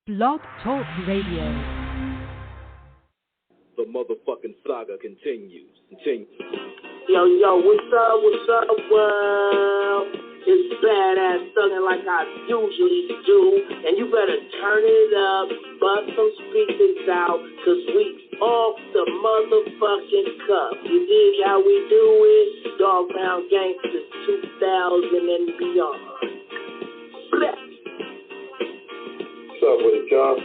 Blog Talk Radio. The motherfucking saga continues. Yo, what's up, world? It's badass thuggin' like I usually do, and you better turn it up, bust some speakers out, cause we off the motherfucking cuff. You dig how we do it? Dog Pound Gangsters 2000 and beyond. Blah. What's up with it, y'all?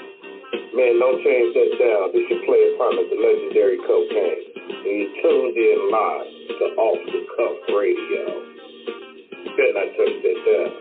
Man, don't change that down. This your player partner, the legendary Cocaine. And you tuned in live to Off the Cuff Radio. Better not touch that down.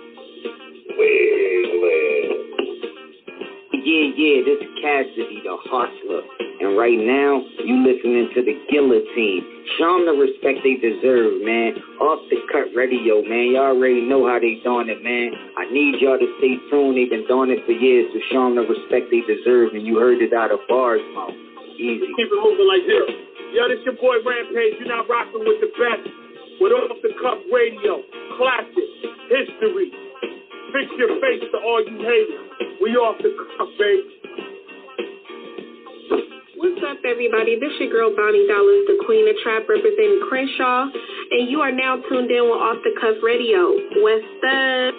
Yeah, this is Cassidy, the hustler. And right now, you listening to the Guillotine. Show them the respect they deserve, man. Off the Cut Radio, man. Y'all already know how they doing it, man. I need y'all to stay tuned. They've been doing it for years, so show them the respect they deserve. And you heard it out of bars, mouth. Easy. Keep it moving like this. Yo, this your boy Rampage. You're not rocking with the best. With Off the Cuff Radio. Classic. History. Fix your face to all you haters. We off the cuff, baby. What's up, everybody? This your girl, Bonnie Dollars, the Queen of Trap, representing Crenshaw, and you are now tuned in with Off the Cuff Radio. What's up?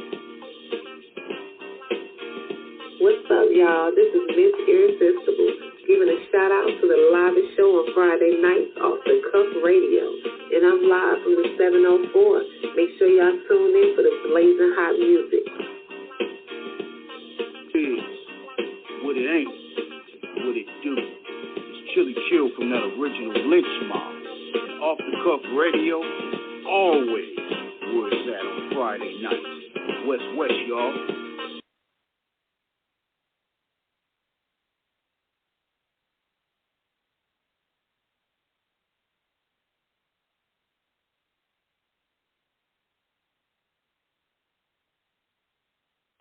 What's up, y'all? This is Miss Irresistible, giving a shout-out to the livest show on Friday nights, Off the Cuff Radio, and I'm live from the 704. Make sure y'all tune in for the blazing hot music. What it ain't, what it do. It's Chili Chill from that original Lynch Mob. And Off the Cuff Radio, always where it's at on Friday nights. West, y'all.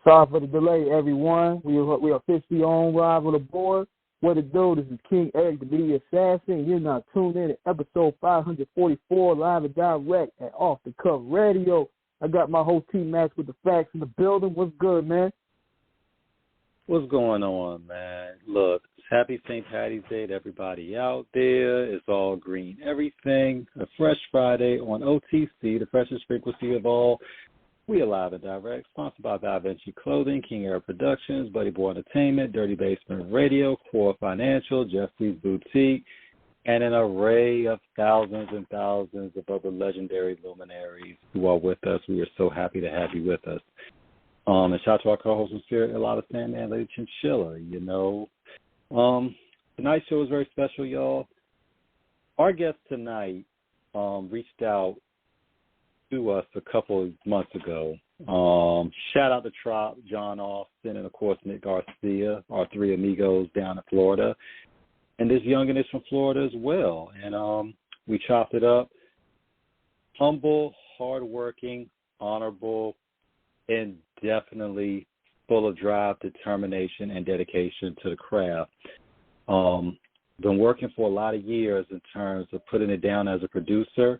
Sorry for the delay, everyone. We are officially on live on the board. What it do? This is King Eric, the Media Assassin. You're now tuned in to episode 544, live and direct at Off the Cuff Radio. I got my whole team match with the facts in the building. What's good, man? What's going on, man? Look, happy St. Patty's Day to everybody out there. It's all green everything. A fresh Friday on OTC, the freshest frequency of all. We are live and direct, sponsored by Da Vinci Clothing, King Air Productions, Buddy Boy Entertainment, Dirty Basement Radio, Core Financial, Jesse's Boutique, and an array of thousands and thousands of other legendary luminaries who are with us. We are so happy to have you with us. And shout out to our co-host in spirit, a lot of Sandman, Lady Chinchilla, you know. Tonight's show is very special, y'all. Our guest tonight reached out to us a couple of months ago. Shout out to Trop, John Austin, and of course Nick Garcia, our three amigos down in Florida. And this youngin is from Florida as well. And we chopped it up. Humble, hardworking, honorable, and definitely full of drive, determination, and dedication to the craft. Been working for a lot of years in terms of putting it down as a producer.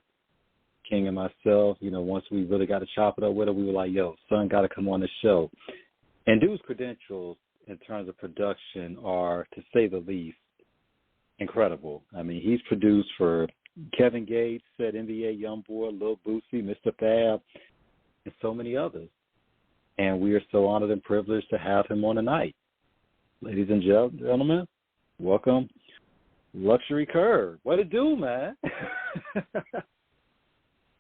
King and myself, you know, once we really got to chop it up with it, we were like, yo, son got to come on the show. And dude's credentials in terms of production are, to say the least, incredible. I mean, he's produced for Kevin Gates, said NBA Youngboy, Lil Boosie, Mr. Fab, and so many others. And we are so honored and privileged to have him on tonight. Ladies and gentlemen, welcome, Luxury Kirb. What it do, man?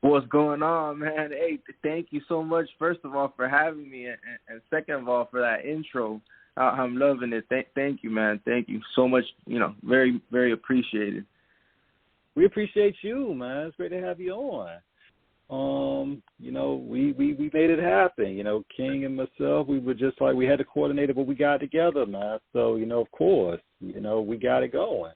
What's going on, man? Hey, thank you so much, first of all, for having me, and second of all, for that intro. I'm loving it. Thank you, man. Thank you so much. You know, very, very appreciated. We appreciate you, man. It's great to have you on. You know, we made it happen. You know, King and myself, we were just like, we had to coordinate it, but we got it together, man. So, you know, of course, you know, we got it going.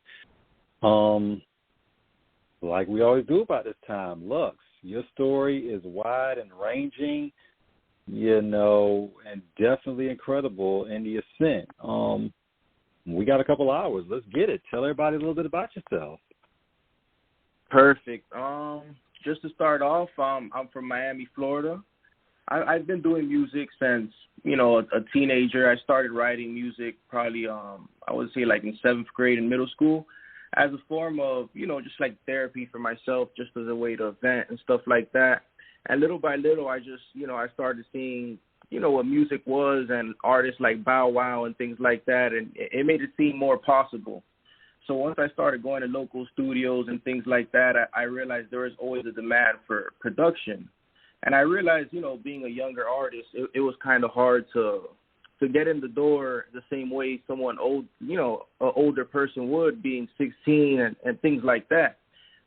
Like we always do about this time, Lux, your story is wide and ranging, you know, and definitely incredible in the ascent. We got a couple hours. Let's get it. Tell everybody a little bit about yourself. Perfect. Just to start off, I'm from Miami, Florida. I've been doing music since, you know, a teenager. I started writing music probably, I would say like in 7th grade in middle school as a form of, you know, just like therapy for myself, just as a way to vent and stuff like that. And little by little, I just, you know, I started seeing, you know, what music was and artists like Bow Wow and things like that. And it made it seem more possible. So once I started going to local studios and things like that, I realized there was always a demand for production. And I realized, you know, being a younger artist, it was kind of hard to get in the door the same way someone old, you know, an older person would, being 16 and things like that.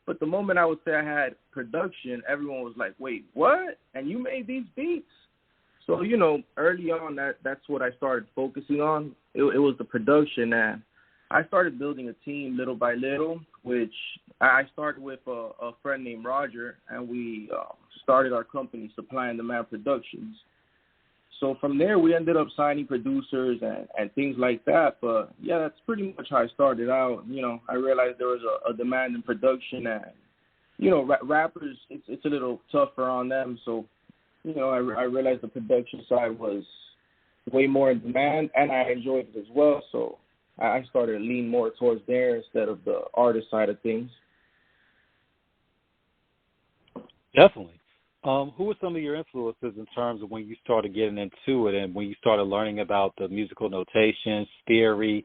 But the moment I would say I had production, everyone was like, wait, what? And you made these beats? So, you know, early on, that's what I started focusing on. It was the production, and I started building a team little by little, which I started with a friend named Roger, and we started our company, Supply and Demand Productions. So from there, we ended up signing producers and things like that. But, yeah, that's pretty much how I started out. You know, I realized there was a demand in production, and, you know, rappers, it's a little tougher on them. So, you know, I realized the production side was way more in demand, and I enjoyed it as well. So I started to lean more towards there instead of the artist side of things. Definitely. Who were some of your influences in terms of when you started getting into it and when you started learning about the musical notations, theory,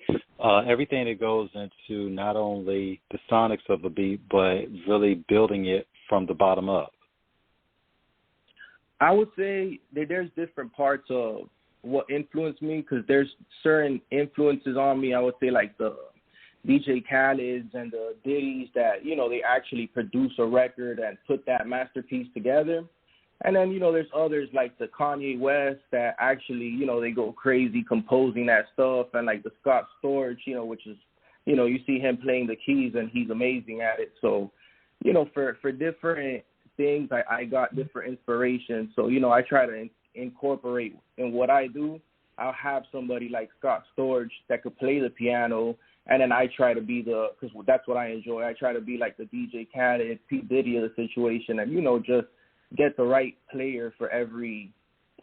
everything that goes into not only the sonics of a beat, but really building it from the bottom up? I would say that there's different parts of what influenced me, because there's certain influences on me. I would say like the DJ Khaled's and the Diddy's that, you know, they actually produce a record and put that masterpiece together. And then, you know, there's others like the Kanye West that actually, you know, they go crazy composing that stuff, and like the Scott Storch, you know, which is, you know, you see him playing the keys and he's amazing at it. So, you know, for different things, I got different inspirations. So, you know, I try to incorporate in what I do. I'll have somebody like Scott Storch that could play the piano, and then I try to be because that's what I enjoy. I try to be like the DJ Khaled, P. Diddy of the situation, and, you know, just get the right player for every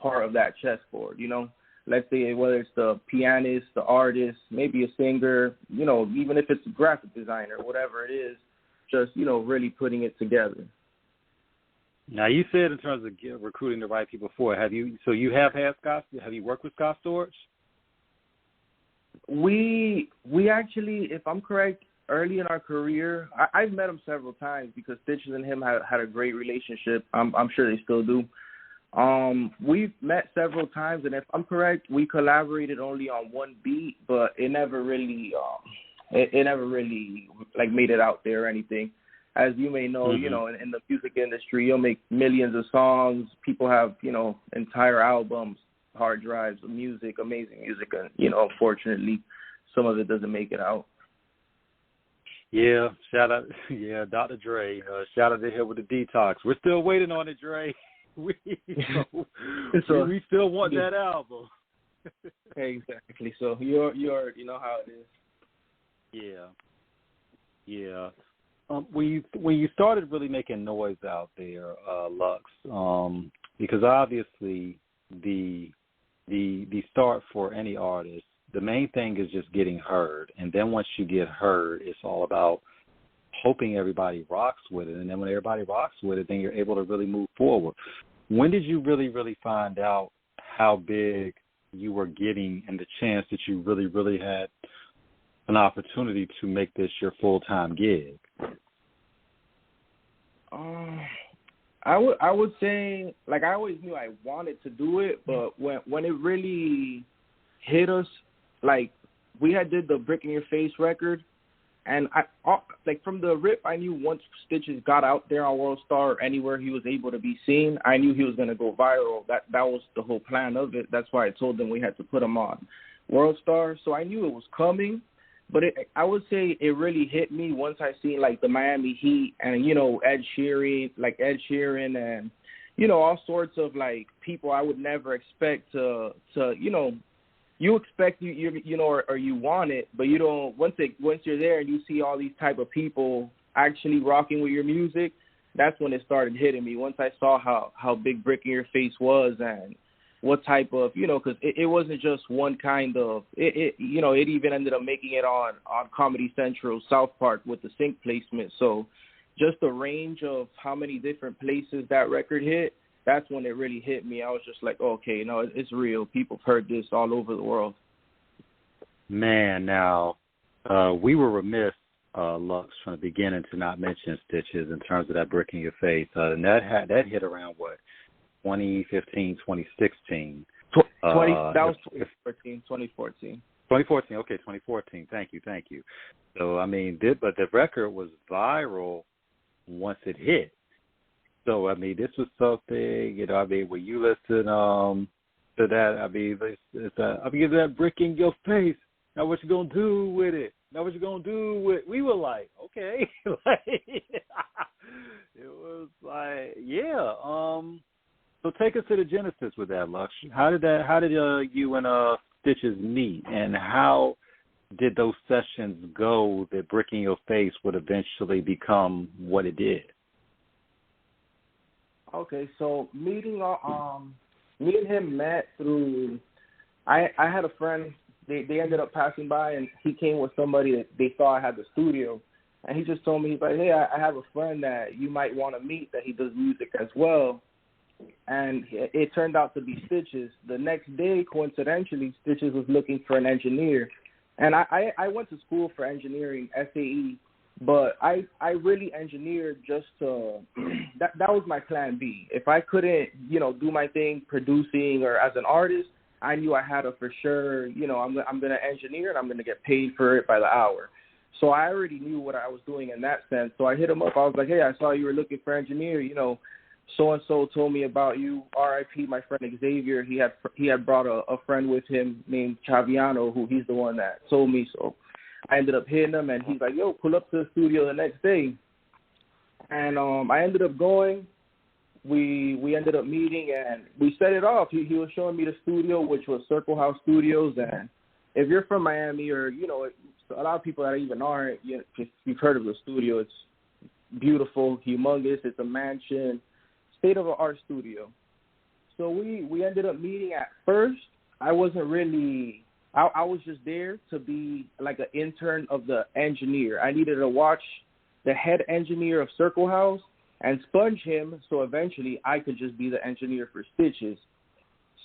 part of that chessboard, you know. Let's say whether it's the pianist, the artist, maybe a singer, you know, even if it's a graphic designer, whatever it is, just, you know, really putting it together. Now, you said in terms of recruiting the right people for it, have you worked with Scott Storch? We actually, if I'm correct, early in our career, I've met him several times because Stitches and him had a great relationship. I'm sure they still do. We've met several times, and if I'm correct, we collaborated only on one beat, but it never really, like made it out there or anything. As you may know, you know, in the music industry, you'll make millions of songs. People have, you know, entire albums, hard drives of music, amazing music, and, you know, unfortunately, some of it doesn't make it out. Yeah, shout out, Dr. Dre. Shout out to him with the Detox. We're still waiting on it, Dre. We still want that album. Exactly. So you already know how it is. Yeah. When you started really making noise out there, Lux, because obviously the start for any artist, the main thing is just getting heard, and then once you get heard, it's all about hoping everybody rocks with it, and then when everybody rocks with it, then you're able to really move forward. When did you really, really find out how big you were getting and the chance that you really, really had an opportunity to make this your full-time gig? I would say, like, I always knew I wanted to do it, but when it really hit us, like, we did the Brick in Your Face record, and like from the rip, I knew once Stitches got out there on World Star or anywhere he was able to be seen, I knew he was going to go viral. That was the whole plan of it. That's why I told them we had to put him on World Star. So I knew it was coming, but I would say it really hit me once I seen like the Miami Heat and, you know, Ed Sheeran and, you know, all sorts of like people I would never expect to you know, you expect you know, or you want it, but you don't. Once you're there and you see all these type of people actually rocking with your music, that's when it started hitting me. Once I saw how big Bricking Your Face was and what type of, because it wasn't just one kind of, it even ended up making it on Comedy Central, South Park with the sync placement. So just the range of how many different places that record hit, that's when it really hit me. I was just like, okay, no, it's real. People have heard this all over the world. Man, now, we were remiss, Lux, from the beginning to not mention Stitches in terms of that Brick in Your Face. And that hit around, 2015, 2016. That was 2014. 2014, okay, 2014. Thank you. So, but the record was viral once it hit. So, this was something, when you listen to that, it's that Brick in Your Face. Now what you going to do with it? We were like, okay. It was like, yeah. So take us to the genesis with that, Lux. How did you and Stitches meet, and how did those sessions go that Brick in Your Face would eventually become what it did? Okay, so me and him met through, I had a friend, they ended up passing by, and he came with somebody that they thought I had the studio, and he just told me, he's like, hey, I have a friend that you might want to meet that he does music as well. And it turned out to be Stitches. The next day, coincidentally, Stitches was looking for an engineer. And I went to school for engineering, SAE, but I really engineered just to, that was my plan B. If I couldn't, do my thing producing or as an artist, I knew I had to for sure, I'm going to engineer and I'm going to get paid for it by the hour. So I already knew what I was doing in that sense. So I hit him up. I was like, hey, I saw you were looking for an engineer, so-and-so told me about you, RIP, my friend Xavier. He had brought a friend with him named Chaviano, who he's the one that told me. So I ended up hitting him, and he's like, yo, pull up to the studio the next day. And I ended up going. We ended up meeting, and we set it off. He was showing me the studio, which was Circle House Studios. And if you're from Miami or, a lot of people that even aren't, if you've heard of the studio, it's beautiful, humongous. It's a mansion. State-of-the-art studio. So we ended up meeting. At first, I wasn't really, I was just there to be like an intern of the engineer. I needed to watch the head engineer of Circle House and sponge him so eventually I could just be the engineer for Stitches.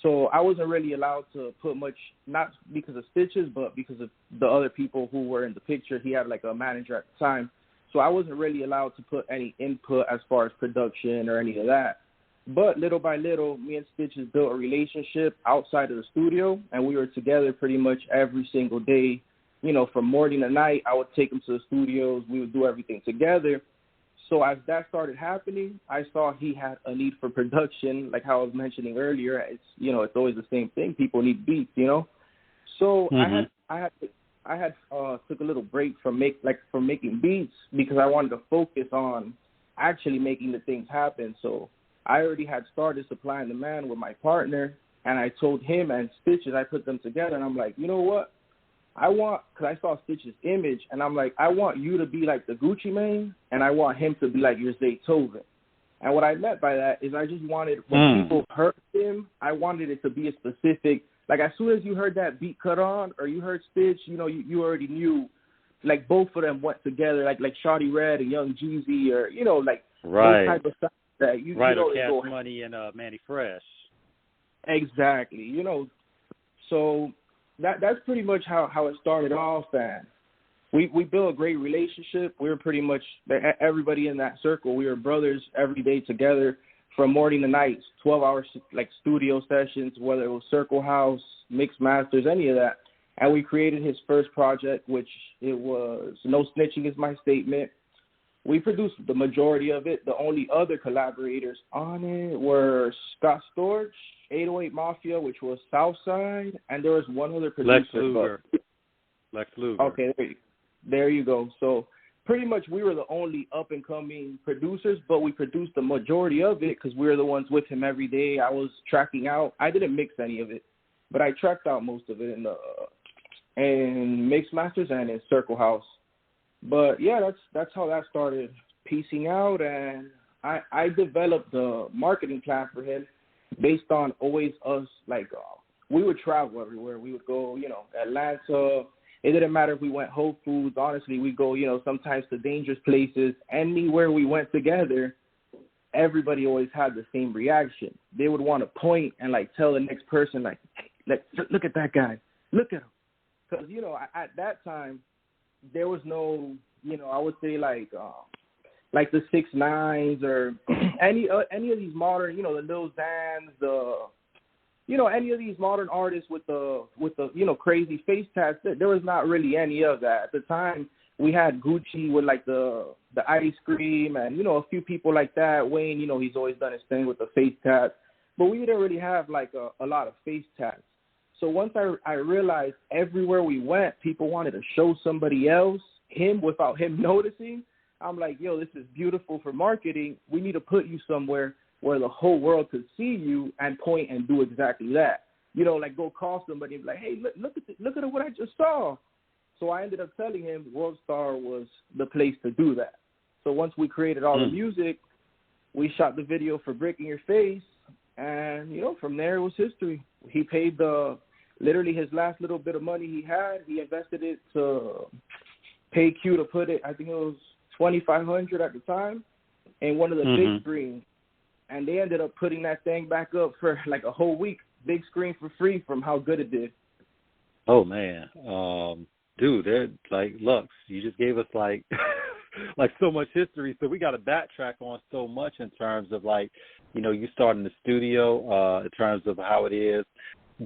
So I wasn't really allowed to put much, not because of Stitches, but because of the other people who were in the picture. He had like a manager at the time. So I wasn't really allowed to put any input as far as production or any of that. But little by little, me and Stitches built a relationship outside of the studio, and we were together pretty much every single day. From morning to night, I would take him to the studios. We would do everything together. So as that started happening, I saw he had a need for production, like how I was mentioning earlier. It's always the same thing. People need beats, So I had took a little break from making beats because I wanted to focus on actually making the things happen. So I already had started supplying the man with my partner, and I told him and Stitches, I put them together, and I'm like, you know what? because I saw Stitch's image, and I'm like, I want you to be like the Gucci Mane, and I want him to be like your Zaytoven. And what I meant by that is I just wanted, when people heard him, I wanted it to be a specific, like as soon as you heard that beat cut on, or you heard Stitch, you already knew, like both of them went together, like Shawty Red and Young Jeezy, or, like right. those type of stuff that you right, or Cash Money and Manny Fresh. Exactly, so that's pretty much how it started off, and we built a great relationship. We were pretty much, everybody in that circle, we were brothers every day together from morning to night, 12-hour like studio sessions, whether it was Circle House, Mix Masters, any of that. And we created his first project, which it was No Snitching Is My Statement. We produced the majority of it. The only other collaborators on it were Scott Storch, 808 Mafia, which was Southside, and there was one other producer. Lex Luger. Okay, there you go. So pretty much we were the only up-and-coming producers, but we produced the majority of it because we were the ones with him every day. I was tracking out. I didn't mix any of it, but I tracked out most of it in Mix Masters and in Circle House. But, yeah, that's how that started piecing out, and I developed the marketing plan for him based on always us, like, we would travel everywhere. We would go, Atlanta. It didn't matter if we went Whole Foods. Honestly, we go, sometimes to dangerous places. Anywhere we went together, everybody always had the same reaction. They would want to point and, like, tell the next person, like, hey, look at that guy. Look at him. Because, at that time, there was no, I would say, like the 6ix9ine or any of these modern, the Lil Xans, any of these modern artists with the crazy face tats. There was not really any of that at the time. We had Gucci with, like, the ice cream and a few people like that. Wayne, he's always done his thing with the face tats, but we didn't really have, like, a lot of face tats. So once I realized everywhere we went, people wanted to show somebody else him without him noticing. I'm like, yo, this is beautiful for marketing. We need to put you somewhere where the whole world could see you and point and do exactly that. Like, go call somebody and be like, hey, look at what I just saw. So I ended up telling him World Star was the place to do that. So once we created all the music, we shot the video for Breaking Your Face, and, from there it was history. He paid literally his last little bit of money he had. He invested it to pay Q to put it, I think it was $2,500 at the time, in one of the big screens. And they ended up putting that thing back up for, like, a whole week, big screen for free from how good it did. Oh, man. Dude, they're like, Lux, you just gave us, like, like, so much history. So we got to backtrack on so much in terms of, like, you start in the studio, in terms of how it is.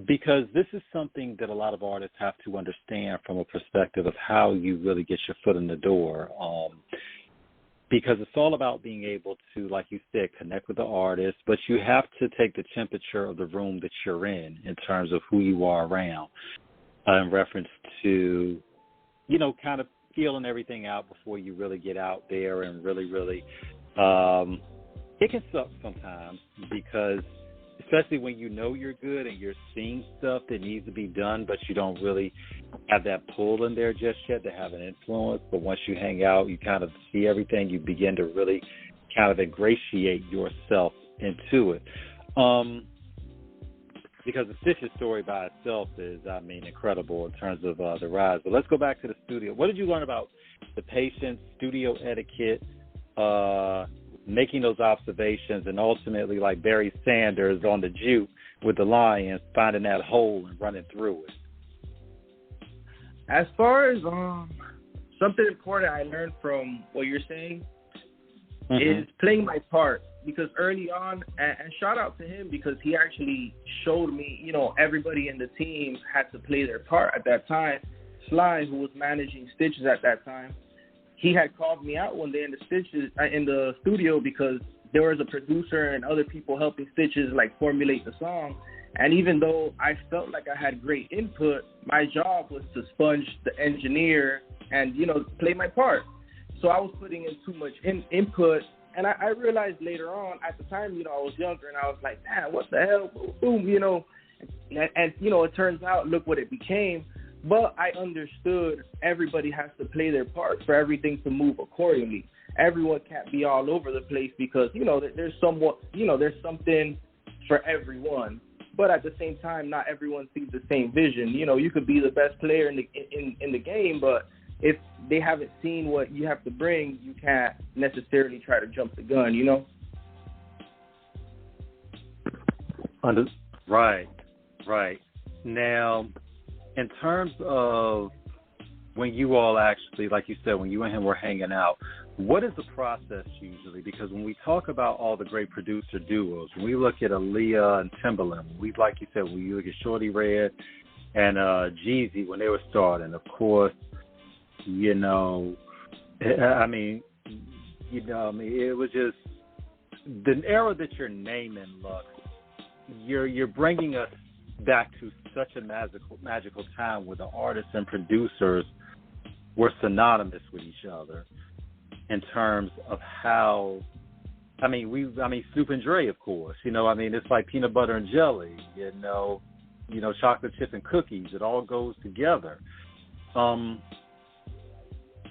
Because this is something that a lot of artists have to understand from a perspective of how you really get your foot in the door. Because it's all about being able to, like you said, connect with the artist, but you have to take the temperature of the room that you're in terms of who you are around, in reference to, kind of feeling everything out before you really get out there and really, it can suck sometimes because especially when you're good and you're seeing stuff that needs to be done, but you don't really have that pull in there just yet to have an influence. But once you hang out, you kind of see everything, you begin to really kind of ingratiate yourself into it. Because the Stitches story by itself is, incredible in terms of the rise. But let's go back to the studio. What did you learn about the patience, studio etiquette, making those observations, and ultimately, like Barry Sanders on the juke with the Lions, finding that hole and running through it? As far as something important I learned from what you're saying is playing my part. Because early on, and shout out to him because he actually showed me, everybody in the team had to play their part at that time. Sly, who was managing Stitches at that time, he had called me out one day in the studio because there was a producer and other people helping Stitches, like, formulate the song. And even though I felt like I had great input, my job was to sponge the engineer and, play my part. So I was putting in too much input. And I realized later on, at the time, I was younger, and I was like, man, what the hell, boom, and it turns out, look what it became. But I understood everybody has to play their part for everything to move accordingly. Everyone can't be all over the place because, there's something for everyone. But at the same time, not everyone sees the same vision. You could be the best player in the game, but if they haven't seen what you have to bring, you can't necessarily try to jump the gun, Right. Now, in terms of when you all actually, like you said, when you and him were hanging out, what is the process usually? Because when we talk about all the great producer duos, when we look at Aaliyah and Timbaland, like you said, when you look at Shorty Red and Jeezy when they were starting, of course, it was just the era that you're naming, Lux, you're bringing us back to such a magical time where the artists and producers were synonymous with each other in terms of how, Snoop and Dre, of course, it's like peanut butter and jelly, chocolate chip and cookies. It all goes together.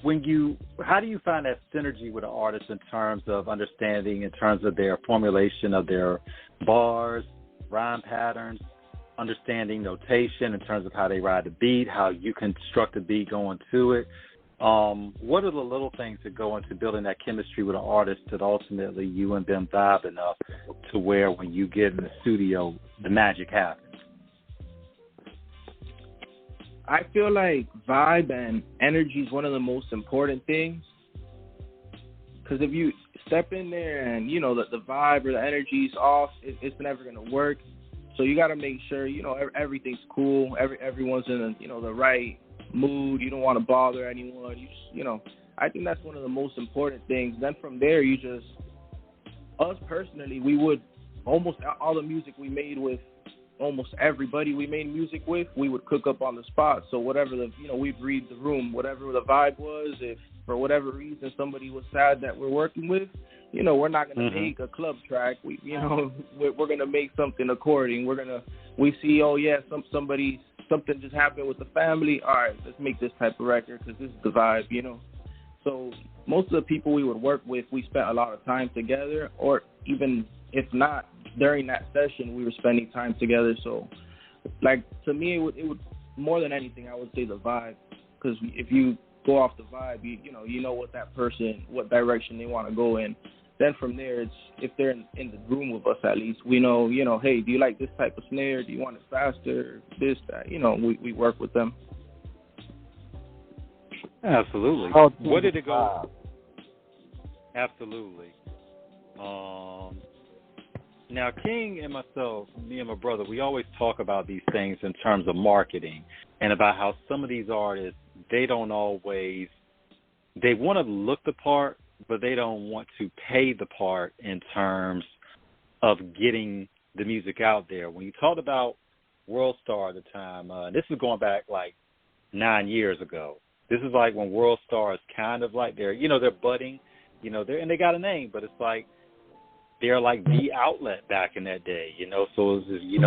how do you find that synergy with an artist in terms of understanding, in terms of their formulation of their bars, rhyme patterns, understanding notation in terms of how they ride the beat, how you construct the beat going to it? What are the little things that go into building that chemistry with an artist that ultimately you and them vibe enough to where when you get in the studio, the magic happens? I feel like vibe and energy is one of the most important things. Because if you step in there and, you know, the vibe or the energy is off, it's never going to work. So you got to make sure, you know, everything's cool. Everyone's in, you know, the right mood. You don't want to bother anyone. You know, I think that's one of the most important things. Then from there, us personally, we would almost all the music we made with almost everybody we made music with, we would cook up on the spot. So whatever we'd read the room, whatever the vibe was. If for whatever reason somebody was sad that we're working with, you know, we're not going to make a club track. We're going to make something according. We see, oh yeah, something just happened with the family. All right, let's make this type of record because this is the vibe, you know. So most of the people we would work with, we spent a lot of time together, or even if not, during that session, we were spending time together. So, like, to me, it would more than anything, I would say the vibe. Because if you go off the vibe, you know what that person, what direction they want to go in. Then from there, it's if they're in the room with us at least, we know, hey, do you like this type of snare? Do you want it faster? This, that, we work with them. Absolutely. What did it go? Absolutely. Now, King and myself, me and my brother, we always talk about these things in terms of marketing and about how some of these artists, they want to look the part, but they don't want to pay the part in terms of getting the music out there. When you talked about World Star at the time, this is going back like 9 years ago. This is like when World Star is kind of like they're budding, and they got a name, but it's like, they're like the outlet back in that day, So it's just, you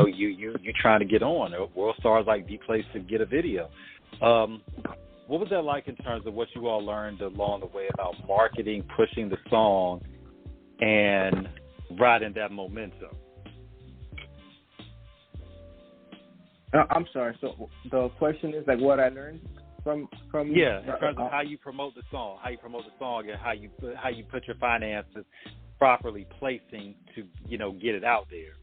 trying to get on. World Star is like the place to get a video. What was that like in terms of what you all learned along the way about marketing, pushing the song, and riding that momentum? I'm sorry. So the question is like what I learned from in terms of how you promote the song, and how you put your finances properly placing to, get it out there.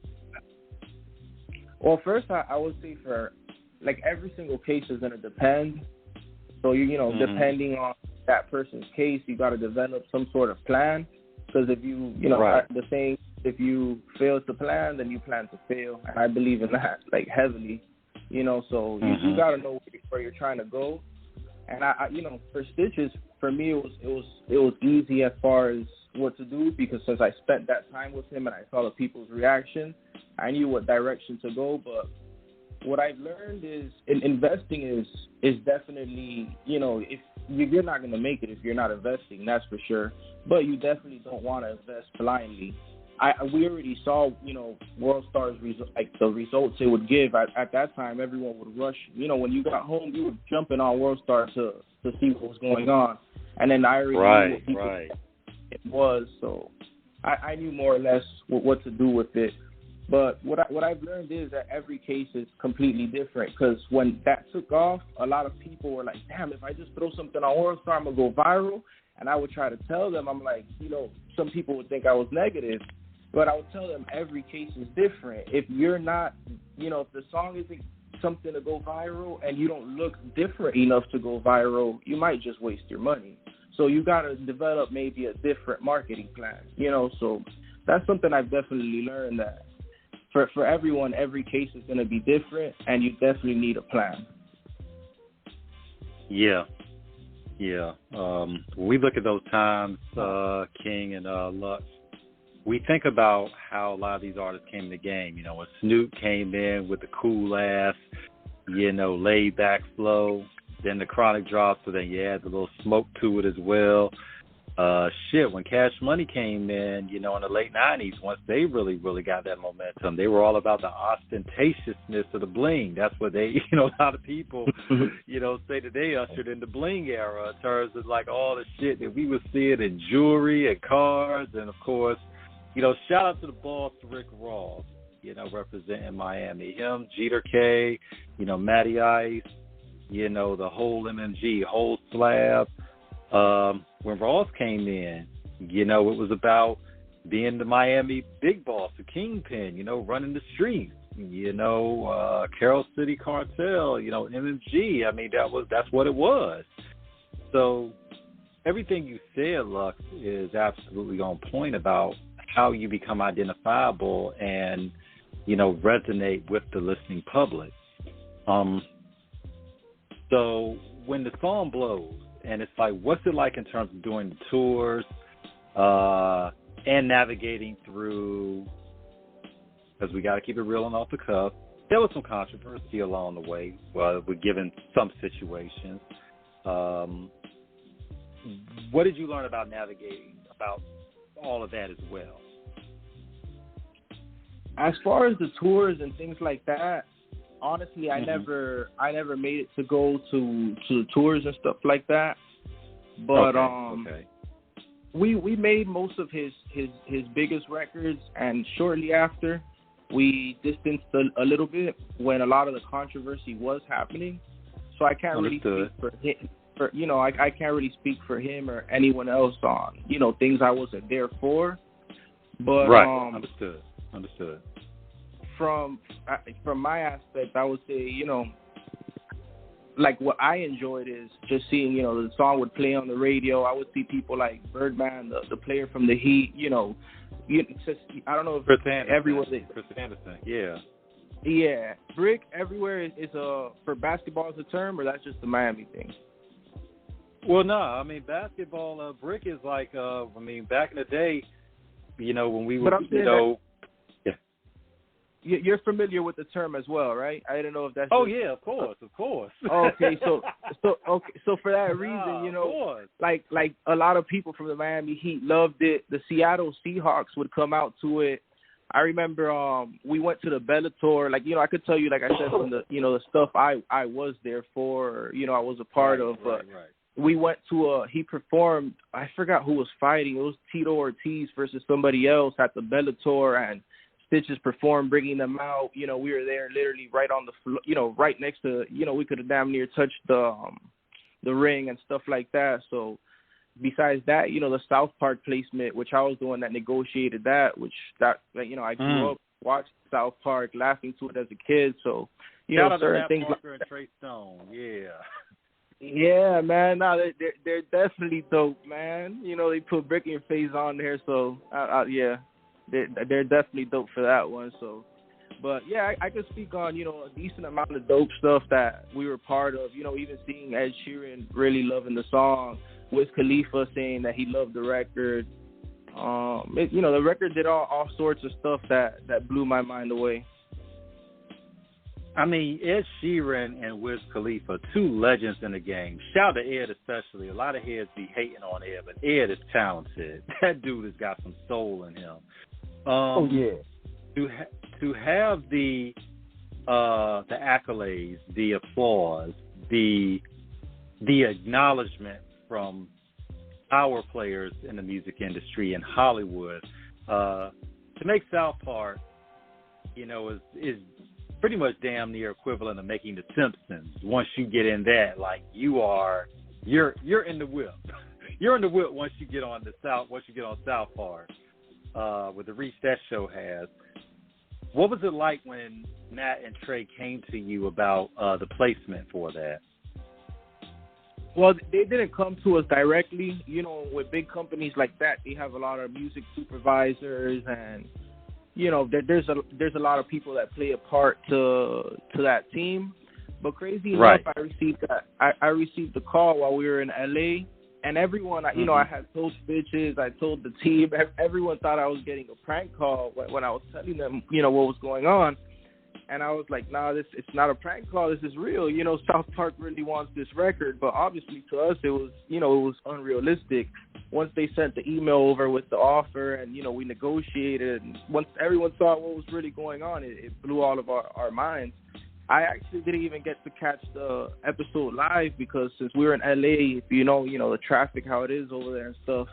Well, first, I would say for, like, every single case is going to depend. So, depending on that person's case, you got to develop some sort of plan. Because if the saying, if you fail to plan, then you plan to fail. And I believe in that, like, heavily. So you got to know where you're trying to go. And I for Stitches, for me, it was easy as far as what to do, because since I spent that time with him and I saw the people's reaction, I knew what direction to go. But what I've learned is investing is definitely, if you're not going to make it if you're not investing, that's for sure. But you definitely don't want to invest blindly. We already saw, World Star's the results it would give. At that time, everyone would rush. When you got home, you were jumping on World Star to see what was going on. And then I already knew what it was, so I knew more or less what to do with it. But what I've learned is that every case is completely different, because when that took off, a lot of people were like, damn, if I just throw something on World Star, I'm going to go viral. And I would try to tell them, I'm like, some people would think I was negative, but I would tell them every case is different. If you're not, if the song isn't something to go viral and you don't look different enough to go viral, you might just waste your money. So you got to develop maybe a different marketing plan, So that's something I've definitely learned, that for everyone, every case is going to be different, and you definitely need a plan. Yeah. When we look at those times, King and Lux, we think about how a lot of these artists came in the game. When Snoop came in with the cool ass, laid back flow. Then the Chronic dropped, so then you add a little smoke to it as well. when Cash Money came in, in the late 90s, once they really, really got that momentum, they were all about the ostentatiousness of the bling. That's what they, a lot of people, say that they ushered in the bling era in terms of like all the shit that we were seeing in jewelry and cars. And of course, shout out to the boss, Rick Ross, representing Miami. Him, Jeter K, Matty Ice, the whole MMG, whole slab. When Ross came in, it was about being the Miami big boss, the kingpin, running the streets, Carroll City Cartel, MMG. I mean, that's what it was. So everything you said, Lux, is absolutely on point about how you become identifiable and, resonate with the listening public. So when the song blows, and it's like, what's it like in terms of doing the tours and navigating through, because we got to keep it real and off the cuff. There was some controversy along the way with given some situations. What did you learn about navigating, about all of that as well? As far as the tours and things like that, honestly, I never made it to go to the tours and stuff like that. But we made most of his biggest records, and shortly after, we distanced a little bit when a lot of the controversy was happening. So I can't really speak for him. I can't really speak for him or anyone else on things I wasn't there for. But Understood. From my aspect, I would say, like what I enjoyed is just seeing, the song would play on the radio. I would see people like Birdman, the player from the Heat, just, I don't know if Chris Anderson, yeah. Yeah, brick everywhere is for basketball is a term, or that's just the Miami thing? Well, no, I mean basketball, brick is like, back in the day, when we were, You're familiar with the term as well, right? I don't know if that's. Oh yeah, of course. Okay, so for that reason, like a lot of people from the Miami Heat loved it. The Seattle Seahawks would come out to it. I remember we went to the Bellator. Like I could tell you, like I said, from the the stuff I was there for, I was a part of. Right. We went to he performed. I forgot who was fighting. It was Tito Ortiz versus somebody else at the Bellator, and Stitches performed, bringing them out. We were there literally right on the floor, right next to, we could have damn near touched the ring and stuff like that. So besides that, the South Park placement, which I was the one that negotiated that, I grew up watching South Park, laughing to it as a kid. So, certain things like and Trey Stone, yeah. Yeah, man. No, they're definitely dope, man. They put Brick in Your Face on there, so yeah. They're definitely dope for that one. So, but yeah, I could speak on a decent amount of dope stuff that we were part of. Even seeing Ed Sheeran really loving the song, Wiz Khalifa saying that he loved the record. The record did all sorts of stuff that blew my mind away. I mean, Ed Sheeran and Wiz Khalifa, two legends in the game. Shout out to Ed especially. A lot of heads be hating on Ed, but Ed is talented. That dude has got some soul in him. To have the accolades, the applause, the acknowledgement from our players in the music industry in Hollywood, to make South Park, is pretty much damn near equivalent of making The Simpsons. Once you get in that, like you're in the whip. You're in the whip once you get on South Park. With the reach that show has. What was it like when Matt and Trey came to you about the placement for that? Well, they didn't come to us directly. With big companies like that, they have a lot of music supervisors, and there's a lot of people that play a part to that team. But crazy enough, I received the call while we were in LA. And everyone, I had told bitches, I told the team, everyone thought I was getting a prank call when I was telling them, what was going on. And I was like, nah, it's not a prank call. This is real. South Park really wants this record. But obviously to us, it was, it was unrealistic. once they sent the email over with the offer and, you know, we negotiated, and once everyone saw what was really going on, it blew all of our minds. I actually didn't even get to catch the episode live because since we were in LA, if you know the traffic, how it is over there and stuff,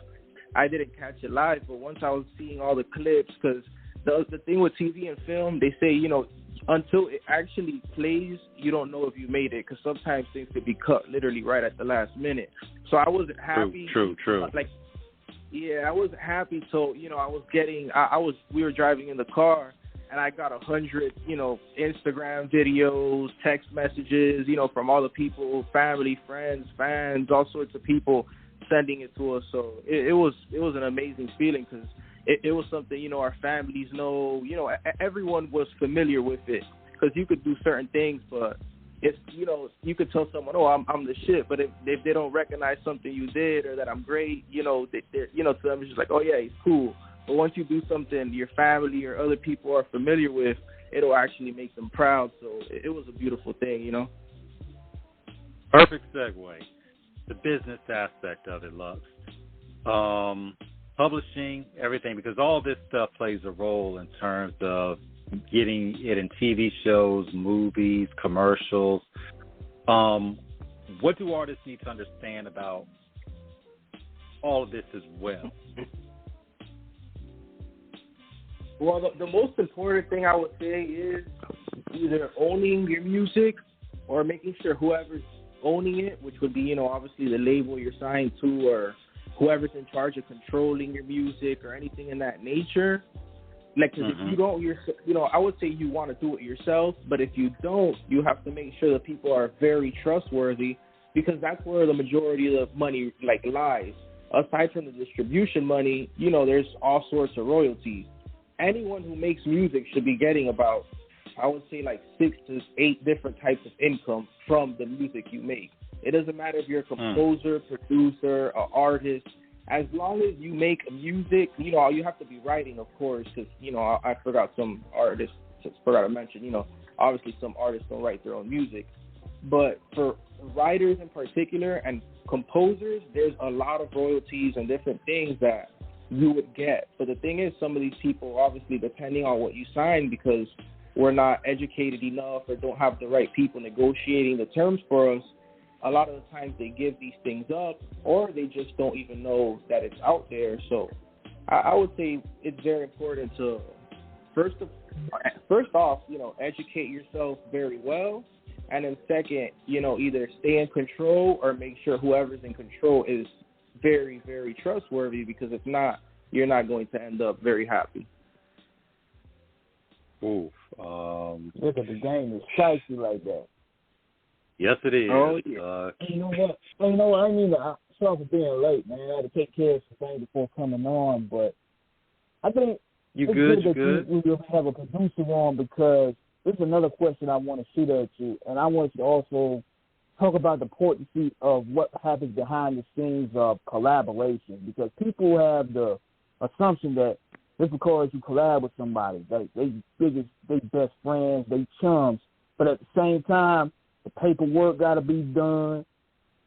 I didn't catch it live. But once I was seeing all the clips, because the thing with TV and film, they say, you know, until it actually plays, you don't know if you made it, because sometimes things could be cut literally right at the last minute. So I wasn't happy. True. Like, yeah, I wasn't happy till, you know, we were driving in the car, and I got 100, you know, Instagram videos, text messages, you know, from all the people, family, friends, fans, all sorts of people sending it to us. So it was an amazing feeling, because it was something, you know, our families know, you know, everyone was familiar with it, because you could do certain things, but it's, you know, you could tell someone, oh, I'm the shit, but if they don't recognize something you did or that I'm great, you know, they're, you know, to them it's just like, oh yeah, he's cool. But once you do something your family or other people are familiar with, it'll actually make them proud. So it was a beautiful thing, you know. Perfect segue. The business aspect of it, Lux. Publishing, everything, because all this stuff plays a role in terms of getting it in TV shows, movies, commercials. What do artists need to understand about all of this as well? Well, the most important thing I would say is either owning your music or making sure whoever's owning it, which would be, you know, obviously the label you're signed to or whoever's in charge of controlling your music or anything in that nature. Like, cause if you don't, you know, I would say you want to do it yourself, but if you don't, you have to make sure that people are very trustworthy, because that's where the majority of the money, like, lies. Aside from the distribution money, you know, there's all sorts of royalties. Anyone who makes music should be getting about, I would say, like 6 to 8 different types of income from the music you make. It doesn't matter if you're a composer, producer, an artist. As long as you make music, you know, you have to be writing, of course, because, you know, I forgot some artists, forgot to mention, you know, obviously some artists don't write their own music. But for writers in particular and composers, there's a lot of royalties and different things that you would get. But the thing is, some of these people, obviously, depending on what you sign, because we're not educated enough or don't have the right people negotiating the terms for us, a lot of the times they give these things up, or they just don't even know that it's out there. So I would say it's very important to, first off, you know, educate yourself very well. And then second, you know, either stay in control or make sure whoever's in control is very, very trustworthy, because if not, you're not going to end up very happy. Oof. Look at the game is spicy like that. Yes, it is. Oh, yeah. You know what? I mean, sorry for being late, man. I had to take care of some things before coming on, but I think you good. We will have a producer on, because this is another question I want to shoot at you, and I want you to also talk about the importance of what happens behind the scenes of collaboration, because people have the assumption that just because you collab with somebody, they best friends, they chums, but at the same time, the paperwork got to be done.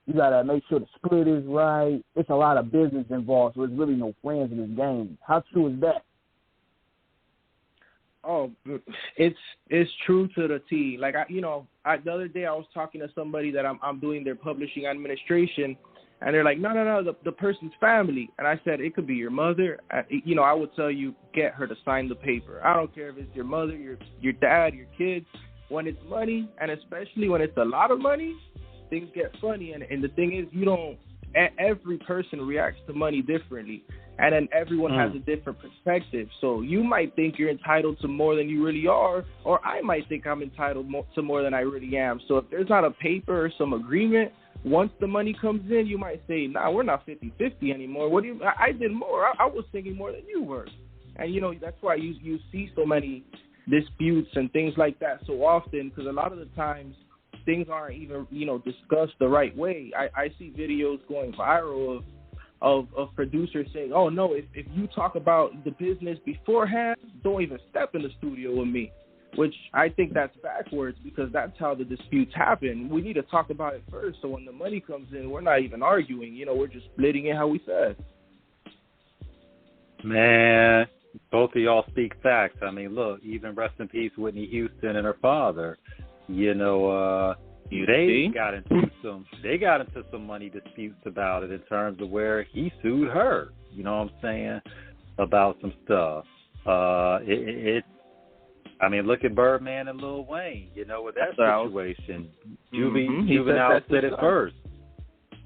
You got to make sure the split is right. It's a lot of business involved, so there's really no friends in this game. How true is that? Oh, it's true to the T. Like, the other day I was talking to somebody that I'm doing their publishing administration, and they're like, no, the person's family. And I said, it could be your mother. I would tell you, get her to sign the paper. I don't care if it's your mother, your dad, your kids. When it's money, and especially when it's a lot of money, things get funny. And the thing is, every person reacts to money differently. And then everyone has a different perspective. So you might think you're entitled to more than you really are, or I might think I'm entitled to more than I really am. So if there's not a paper or some agreement, once the money comes in, you might say, nah, we're not 50-50 anymore. I did more. I was thinking more than you were. And, that's why you see so many disputes and things like that so often, because a lot of the times things aren't even, discussed the right way. I see videos going viral of producers saying, oh, no, if you talk about the business beforehand, don't even step in the studio with me, which I think that's backwards, because that's how the disputes happen. We need to talk about it first, so when the money comes in, we're not even arguing. We're just splitting it how we said. Man, both of y'all speak facts. I mean, look, even rest in peace Whitney Houston and her father. You know, they got into some money disputes about it in terms of where he sued her. You know what I'm saying? About some stuff. I mean, look at Birdman and Lil Wayne. You know, with that situation, Juvenile said it first.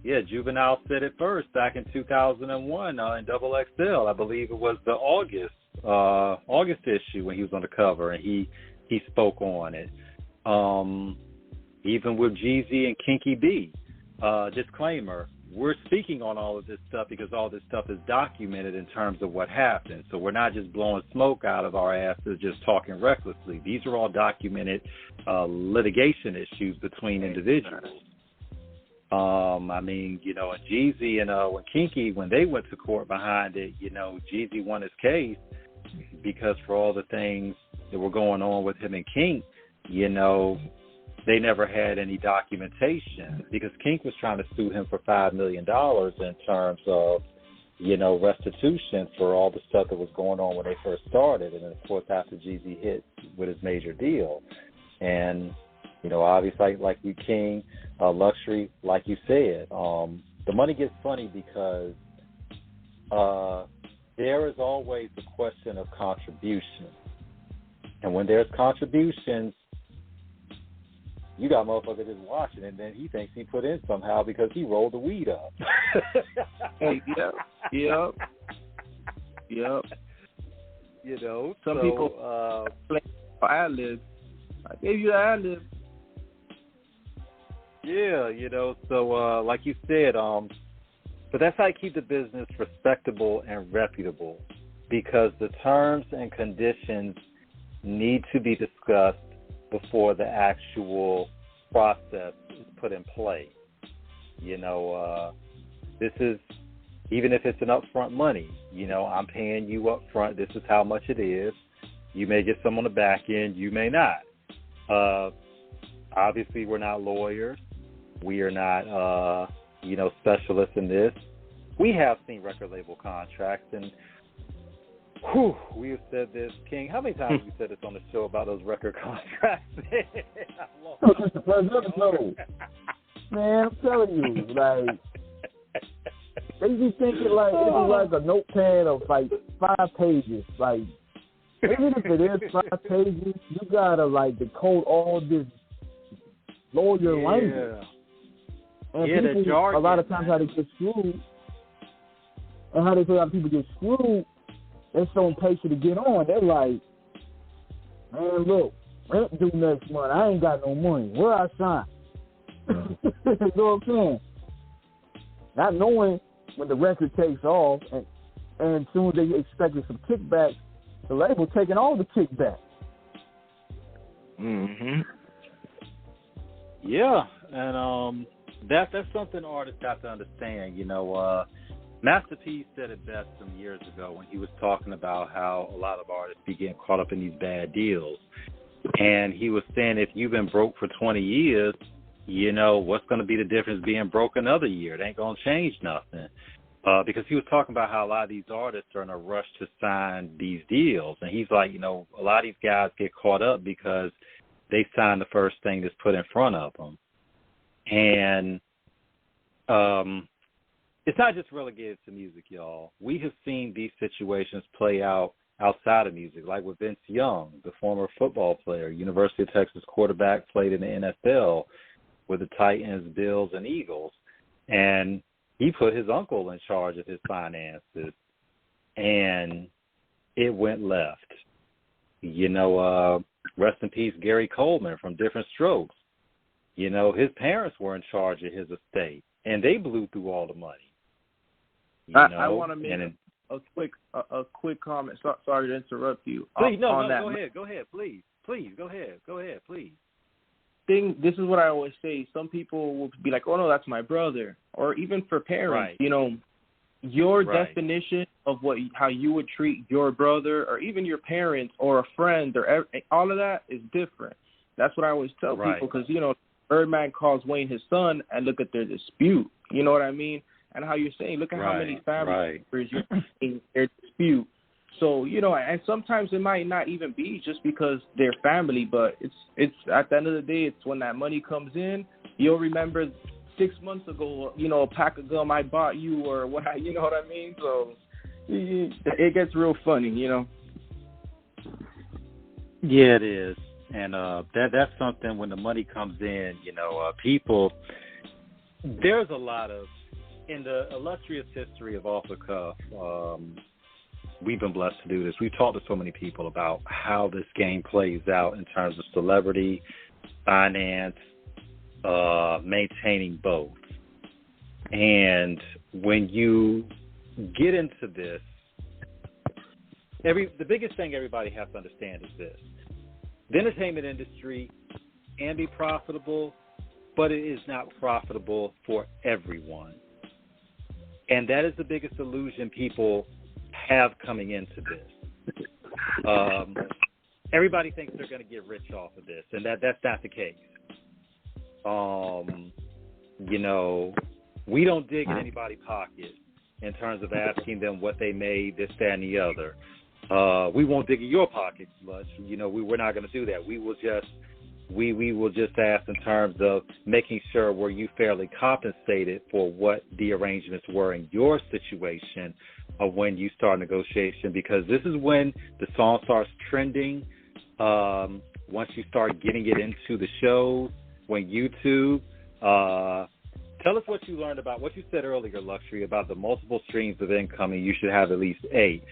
Yeah, Juvenile said it first back in 2001 in Double XL. I believe it was the August issue when he was on the cover, and he spoke on it. Even with Jeezy and Kinky B, disclaimer, we're speaking on all of this stuff because all this stuff is documented in terms of what happened. So we're not just blowing smoke out of our asses, just talking recklessly. These are all documented litigation issues between individuals. I mean, you know, and Jeezy and when Kinky, when they went to court behind it, you know, Jeezy won his case because for all the things that were going on with him and Kink, you know, they never had any documentation because Kink was trying to sue him for $5 million in terms of, you know, restitution for all the stuff that was going on when they first started. And then, of course, after Jeezy hit with his major deal. And, you know, obviously, like you, King, Luxury, like you said, the money gets funny because there is always the question of contribution. And when there's contributions, you got motherfucker just watching, and then he thinks he put in somehow because he rolled the weed up. Yep. You know, some people play for ad-libs. I gave you the ad-lib. Yeah, you know, so like you said, but that's how you keep the business respectable and reputable because the terms and conditions need to be discussed before the actual process is put in play. You know, this is, even if it's an upfront money, you know, I'm paying you up front, this is how much it is. You may get some on the back end, you may not. Obviously, we're not lawyers. We are not, you know, specialists in this. We have seen record label contracts, and we have said this, King. How many times have we said this on the show about those record contracts? Man, I'm telling you, like, they be thinking like it's like a notepad of like 5 pages. Like, even if it is 5 pages, you gotta like decode all this lawyer language. And people, jargon, a lot of times, how they get screwed, and how they feel like people get screwed, they're so impatient to get on. They're like, man, look, rent due next month. I ain't got no money. Where I sign? You know what I'm saying? Not knowing when the record takes off, and as soon as they expected some kickbacks, the label taking all the kickbacks. Mm-hmm. Yeah, and that's something artists got to understand. You know, Master P said it best some years ago when he was talking about how a lot of artists be getting caught up in these bad deals. And he was saying if you've been broke for 20 years, you know, what's going to be the difference being broke another year? It ain't going to change nothing. Because he was talking about how a lot of these artists are in a rush to sign these deals. And he's like, you know, a lot of these guys get caught up because they sign the first thing that's put in front of them. And it's not just relegated to music, y'all. We have seen these situations play out outside of music, like with Vince Young, the former football player, University of Texas quarterback, played in the NFL with the Titans, Bills, and Eagles. And he put his uncle in charge of his finances, and it went left. You know, rest in peace, Gary Coleman from Different Strokes. You know, his parents were in charge of his estate, and they blew through all the money. I want to make a quick comment. Sorry to interrupt you. Please, go ahead, please, go ahead, please. This is what I always say. Some people will be like, "Oh no, that's my brother," or even for parents, right. You know, your definition of how you would treat your brother or even your parents or a friend or all of that is different. That's what I always tell people because you know, Birdman calls Wayne his son, and look at their dispute. You know what I mean? And how you're saying, look at how many family members you're saying they're dispute. So, you know, and sometimes it might not even be just because they're family, but it's at the end of the day, it's when that money comes in, you'll remember 6 months ago, you know, a pack of gum I bought you or what, you know what I mean? So it gets real funny, you know? Yeah, it is. And that's something when the money comes in, you know, people, there's a lot of, in the illustrious history of Off the Cuff, we've been blessed to do this. We've talked to so many people about how this game plays out in terms of celebrity, finance, maintaining both. And when you get into this, the biggest thing everybody has to understand is this. The entertainment industry can be profitable, but it is not profitable for everyone. And that is the biggest illusion people have coming into this. Everybody thinks they're going to get rich off of this, and that's not the case. You know, we don't dig in anybody's pocket in terms of asking them what they made, this, that, and the other. We won't dig in your pockets much. You know, we're not going to do that. We will just ask in terms of making sure were you fairly compensated for what the arrangements were in your situation of when you start negotiation, because this is when the song starts trending. Once you start getting it into the shows, when YouTube, tell us what you learned about what you said earlier, Luxury, about the multiple streams of income, and you should have at least 8.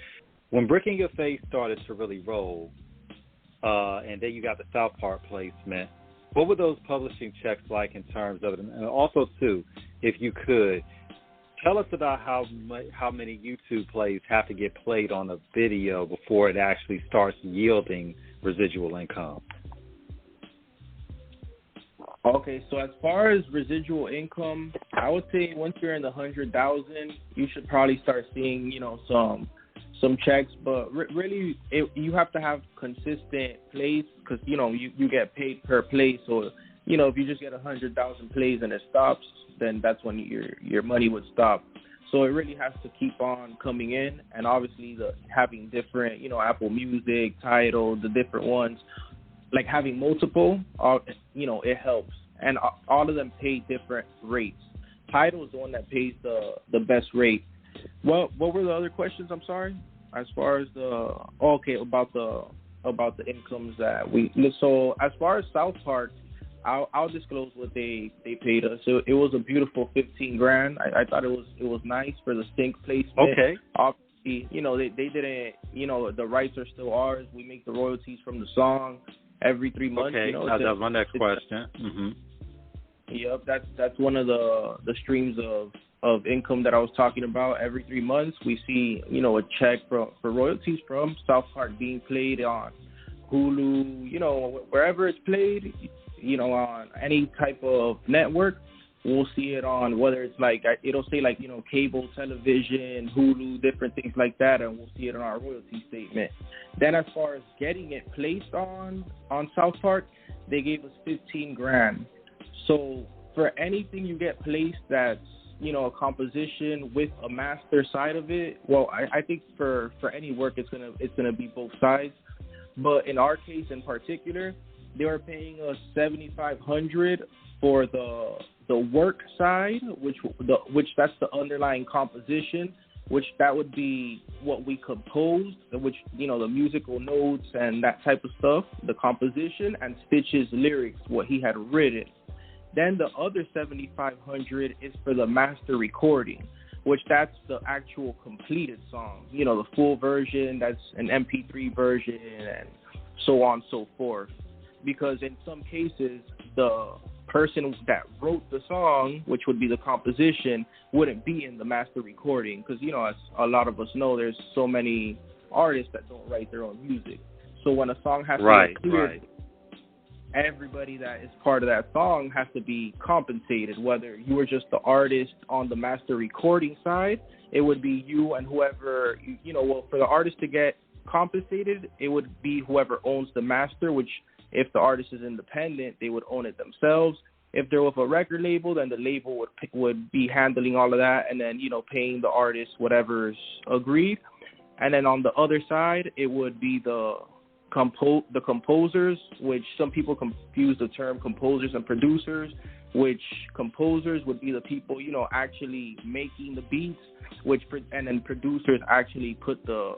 When Brick in Your Face started to really roll, and then you got the South Park placement, what were those publishing checks like in terms of it? And also, too, if you could, tell us about how many YouTube plays have to get played on a video before it actually starts yielding residual income. Okay, so as far as residual income, I would say once you're in the 100,000, you should probably start seeing, you know, some checks. But really, you have to have consistent plays because, you know, you get paid per play. So, you know, if you just get 100,000 plays and it stops, then that's when your money would stop. So it really has to keep on coming in, and obviously having different, you know, Apple Music, Tidal, the different ones, like having multiple, you know, it helps. And all of them pay different rates. Tidal is the one that pays the best rate. What were the other questions? I'm sorry. As far as about the incomes that so as far as South Park, I'll disclose what they paid us. So it was a beautiful $15,000. I thought it was nice for the sync placement. Okay. Obviously, you know, they didn't, you know, the rights are still ours. We make the royalties from the song every 3 months. Okay, you know, that was my next question. Mm-hmm. Yep, that's one of the streams of income that I was talking about. Every 3 months, we see, you know, a check for royalties from South Park being played on Hulu, you know, wherever it's played, you know, on any type of network. We'll see it on, whether it's like, it'll say like, you know, cable television, Hulu, different things like that, and we'll see it on our royalty statement. Then as far as getting it placed on South Park, they gave us $15,000. So for anything you get placed that's, you know, a composition with a master side of it, well, I think for any work, it's gonna be both sides. But in our case in particular, they were paying us $7,500 for the work side, which that's the underlying composition, which that would be what we composed, which, you know, the musical notes and that type of stuff, the composition, and Stitch's lyrics, what he had written. Then the other $7,500 is for the master recording, which that's the actual completed song, you know, the full version, that's an MP3 version, and so on and so forth. Because in some cases, the person that wrote the song, which would be the composition, wouldn't be in the master recording. Because, you know, as a lot of us know, there's so many artists that don't write their own music. So when a song has to be cleared, everybody that is part of that song has to be compensated. Whether you were just the artist on the master recording side, it would be you and whoever, you know, well, for the artist to get compensated, it would be whoever owns the master, which if the artist is independent, they would own it themselves. If they're with a record label, then the label would be handling all of that and then, you know, paying the artist whatever's agreed. And then on the other side, it would be the composers, which some people confuse the term composers and producers, which composers would be the people, you know, actually making the beats, and then producers actually put the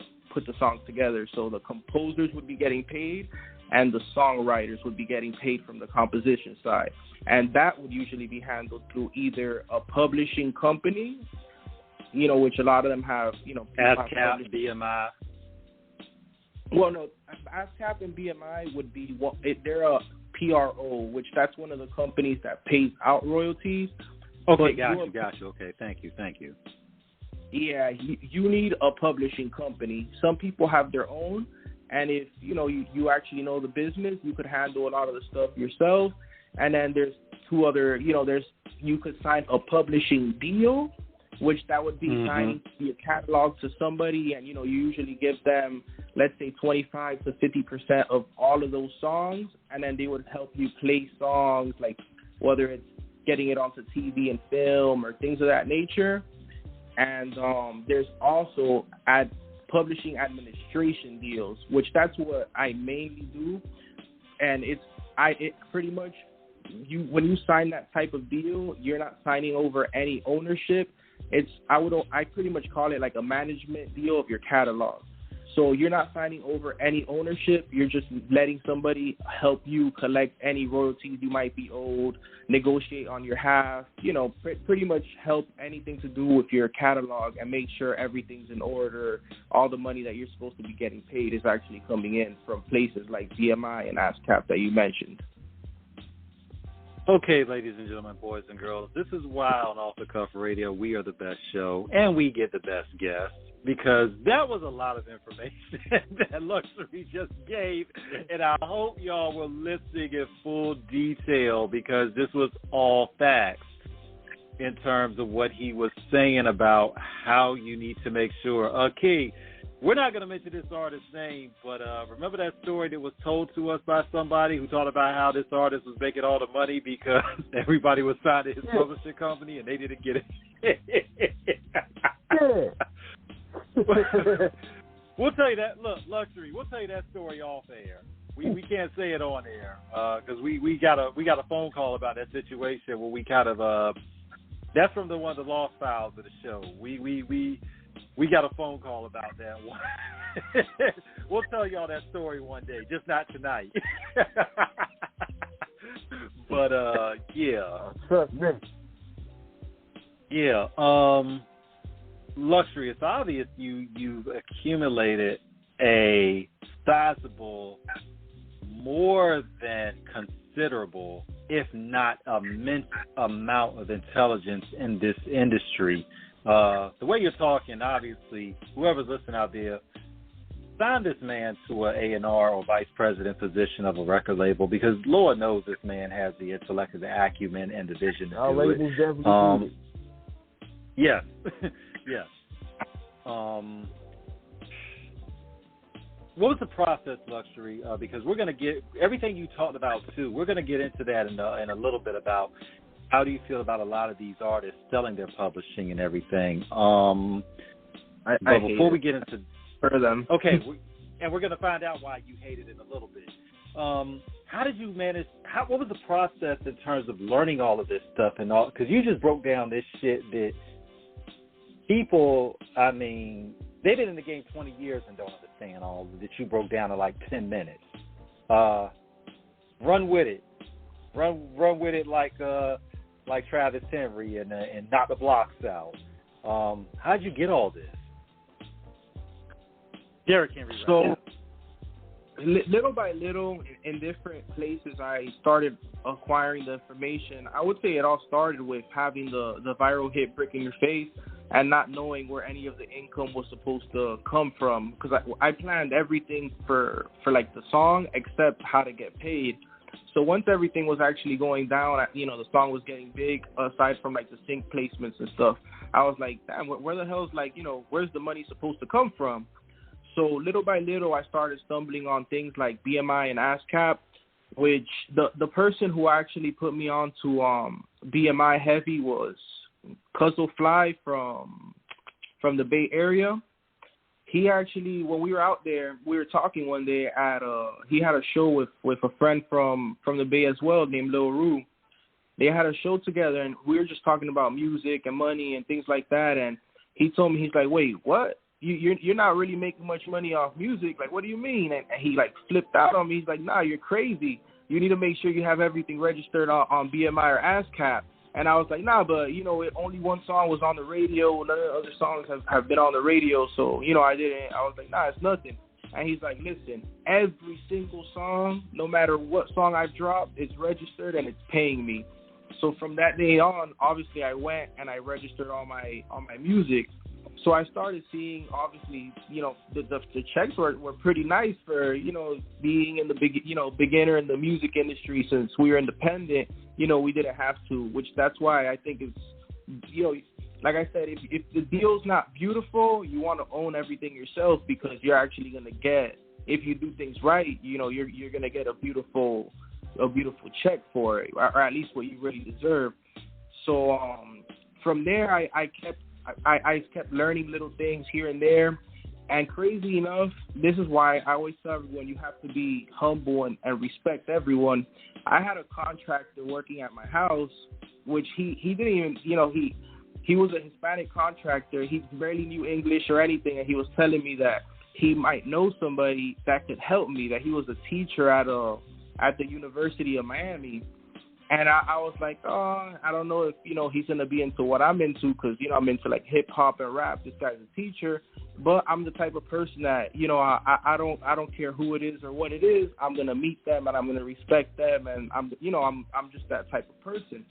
songs together. So the composers would be getting paid, and the songwriters would be getting paid from the composition side. And that would usually be handled through either a publishing company, you know, which a lot of them have, you know, ASCAP, BMI. Well, no, ASCAP and BMI would be they're a PRO, which that's one of the companies that pays out royalties. Okay, got you. Okay, thank you. Yeah, you need a publishing company. Some people have their own, and if you actually know the business, you could handle a lot of the stuff yourself. And then there's two other, you could sign a publishing deal, which that would be signing your catalog to somebody, and you usually give them, let's say, 25 to 50% of all of those songs, and then they would help you play songs, like whether it's getting it onto TV and film or things of that nature. And there's also publishing administration deals, which that's what I mainly do. And it pretty much, when you sign that type of deal, you're not signing over any ownership. I pretty much call it like a management deal of your catalog. So you're not signing over any ownership. You're just letting somebody help you collect any royalties you might be owed, negotiate on your half, pretty much help anything to do with your catalog and make sure everything's in order. All the money that you're supposed to be getting paid is actually coming in from places like BMI and ASCAP that you mentioned. Okay, ladies and gentlemen, boys and girls, this is why on Off the Cuff Radio we are the best show and we get the best guests, because that was a lot of information that Luxury just gave, and I hope y'all were listening in full detail, because this was all facts in terms of what he was saying about how you need to make sure. Okay, we're not going to mention this artist's name, but remember that story that was told to us by somebody who talked about how this artist was making all the money because everybody was signed to his publishing company and they didn't get it? We'll tell you that. Look, Luxury, we'll tell you that story off air. We can't say it on air because we got a phone call about that situation where we kind of that's from one of the lost files of the show. We got a phone call about that one. We'll tell y'all that story one day, just not tonight. But yeah. Yeah. Luxury, it's obvious you've accumulated a sizable, more than considerable, if not immense amount of intelligence in this industry. The way you're talking, obviously, whoever's listening out there, sign this man to an A&R or vice president position of a record label, because Lord knows this man has the intellect and the acumen and the vision to do it. Yes. Yes. What was the process, Luxury? Because we're going to get everything you talked about, too. We're going to get into that in a little bit about how do you feel about a lot of these artists selling their publishing and everything. But before we get into them. Okay, and we're going to find out why you hated it a little bit. How did you manage? What was the process in terms of learning all of this stuff and all? Because you just broke down this shit that people, I mean, they've been in the game 20 years and don't understand all that you broke down in like 10 minutes. Run with it. Run with it like Travis Henry and knock the blocks out. How'd you get all this? Derek Henry. So, little by little, in different places, I started acquiring the information. I would say it all started with having the viral hit Brick in Your Face and not knowing where any of the income was supposed to come from, because I planned everything for like the song except how to get paid. So once everything was actually going down, the song was getting big, aside from like the sync placements and stuff, I was like, damn, where the hell's where's the money supposed to come from? So little by little, I started stumbling on things like BMI and ASCAP, which the person who actually put me on to BMI heavy was Cuzzle Fly from the Bay Area. he actually, when we were out there, we were talking one day at he had a show with a friend from the Bay as well named Lil Rue. They had a show together, and we were just talking about music and money and things like that. And he told me, he's like, wait, what? You're not really making much money off music. Like, what do you mean? And he, like, flipped out on me. He's like, nah, you're crazy. You need to make sure you have everything registered on BMI or ASCAP. And I was like, nah, but, only one song was on the radio. None of the other songs have been on the radio. So, I didn't. I was like, nah, it's nothing. And he's like, listen, every single song, no matter what song I've dropped, it's registered and it's paying me. So from that day on, obviously I went and I registered all my music. So I started seeing, obviously, the checks were pretty nice for, being in the beginner in the music industry. Since we were independent, we didn't have to, which that's why I think it's, like I said, if the deal's not beautiful, you want to own everything yourself, because you're actually going to get, if you do things right, you're going to get a beautiful check for it, or at least what you really deserve. So from there, I kept learning little things here and there. And crazy enough, this is why I always tell everyone you have to be humble and respect everyone. I had a contractor working at my house, which he didn't even, he was a Hispanic contractor. He barely knew English or anything, and he was telling me that he might know somebody that could help me, that he was a teacher at the University of Miami. And I was like, oh, I don't know if, he's going to be into what I'm into, because, I'm into, like, hip-hop and rap. This guy's a teacher. But I'm the type of person that, I don't care who it is or what it is. I'm going to meet them and I'm going to respect them. And, I'm just that type of person.